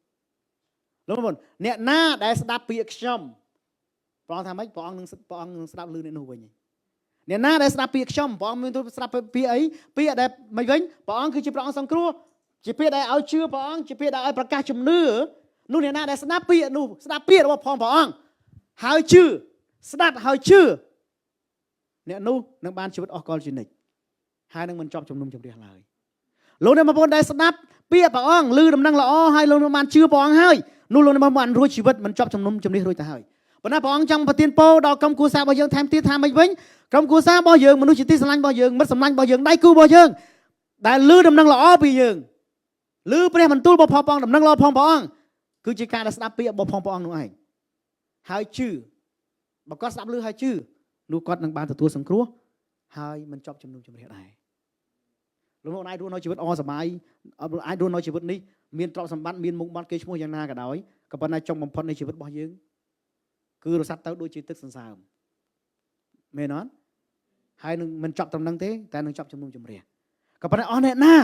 S1: លោកបងប្អូនអ្នកណាដែលស្ដាប់ពាក្យខ្ញុំព្រះអង្គថាម៉េចព្រះអង្គនឹងស្ដាប់ឮអ្នកនោះវិញអ្នកណាដែលស្ដាប់ពាក្យខ្ញុំព្រះអង្គមានទូលស្ដាប់ពាក្យអីពាក្យដែលមិនវិញព្រះអង្គគឺជាព្រះអង្គសង្គ្រោះជាពាក្យដែលឲ្យជឿព្រះអង្គជាពាក្យដែលឲ្យប្រកាសជំនឿនោះអ្នកណាដែលស្ដាប់ពាក្យនោះស្ដាប់ពាក្យរបស់ព្រះអង្គហើយជឿស្ដាប់ហើយជឿអ្នកនោះនឹងបានជីវិតអស់កលជានិច្ចហើយនឹងមិនជាប់ជំនុំជម្រះឡើយលោកអ្នកបងប្អូនដែលស្ដាប់ពាក្យព្រះអង្គឮដំណឹងល្អហើយលោកនឹងបានជឿព្រះអង្គហើយនោះលោកនឹងបានរួចជីវិតមិនជាប់ជំនុំជម្រះរួចទៅហើយប៉ុន្តែព្រះអង្គចង់ប្រទានពរដល់ក្រុមគ្រួសាររបស់យើងថែមទៀតថាម៉េចវិញក្រុមគ្រួសាររបស់យើងមនុស្សជាទីស្រឡាញ់របស់យើងមិត្តសម្លាញ់របស់យើងដៃគូរបស់យើងដែលឮដំណឹងល្អពីយើងឮព្រះបន្ទូលរបស់ព្រះអង្គដំណឹងល្អផងព្រះអង្គគឺជាការដែលស្ដាប់ពាក្យរបស់ព្រះអង្គនោះឯងហើយជឿបើគាត់ស្ដាប់ឮហើយជឿនោះគាត់នឹងបានទទួលសង្គ្រោះហើយមិនជាប់ជំនុំជម្រះដែរលោកអ្នកអាចរស់នៅជីវិតអសម័យអាចរស់នៅជីវិតនេះមានទ្រព្យសម្បត្តិមានមុខមាត់គេឈ្មោះយ៉ាងណាក៏ដោយក៏ប៉ុន្តែចុងបំផុតនៃជីវិតរបស់យើងគឺរសាត់ទៅដូចជាទឹកសន្សើមមែនអត់ហើយនឹងមិនចប់ត្រឹមហ្នឹងទេតែនឹងចប់ជំនុំជម្រះក៏ប៉ុន្តែអស់អ្នកណា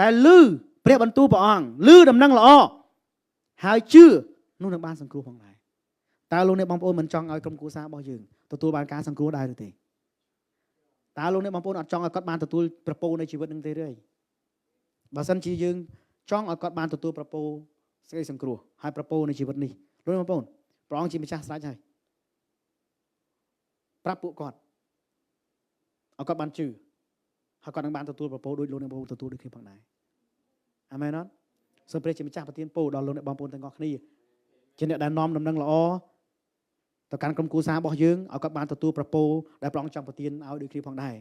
S1: ដែលឮព្រះបន្ទូលព្រះអង្គឮដំណឹងល្អហើយជឿនោះនឹងបានសង្គ្រោះផងដែរតើលោកអ្នកបងប្អូនមិនចង់ឲ្យក្រុមគ្រួសាររបស់យើងទទួលបានការសង្គ្រោះដែរឬទេតើលោកអ្នកបងប្អូនអត់ចង់ឲ្យគាត់បានទទួលប្រពោនៃជីវិតនឹងទេឬបើសិនជាយើងចង់ឲ្យគាត់បានទទួលប្រពោសេចក្តីសង្គ្រោះហើយប្រពោនៃជីវិតនេះ លោកបងប្អូនព្រះអង្គជាម្ចាស់ស្រេចហើយប្រាប់ពួកគាត់ឲ្យគាត់បានជឿហើយគាត់នឹងបានទទួលប្រពោដូចលោកអ្នកបងប្អូនទទួលដូចគ្នាផងដែរអាមែនអត់សូមព្រះជាម្ចាស់ប្រទានពរដល់លោកអ្នកបងប្អូនទាំងអស់គ្នាជាអ្នកដែលនាំដំណឹងល្អទៅកាន់ក្រុមគ្រួសាររបស់យើងឲ្យគាត់បានទទួលប្រពោដែលព្រះអង្គចង់ប្រទានឲ្យដូចគ្នាផងដែរ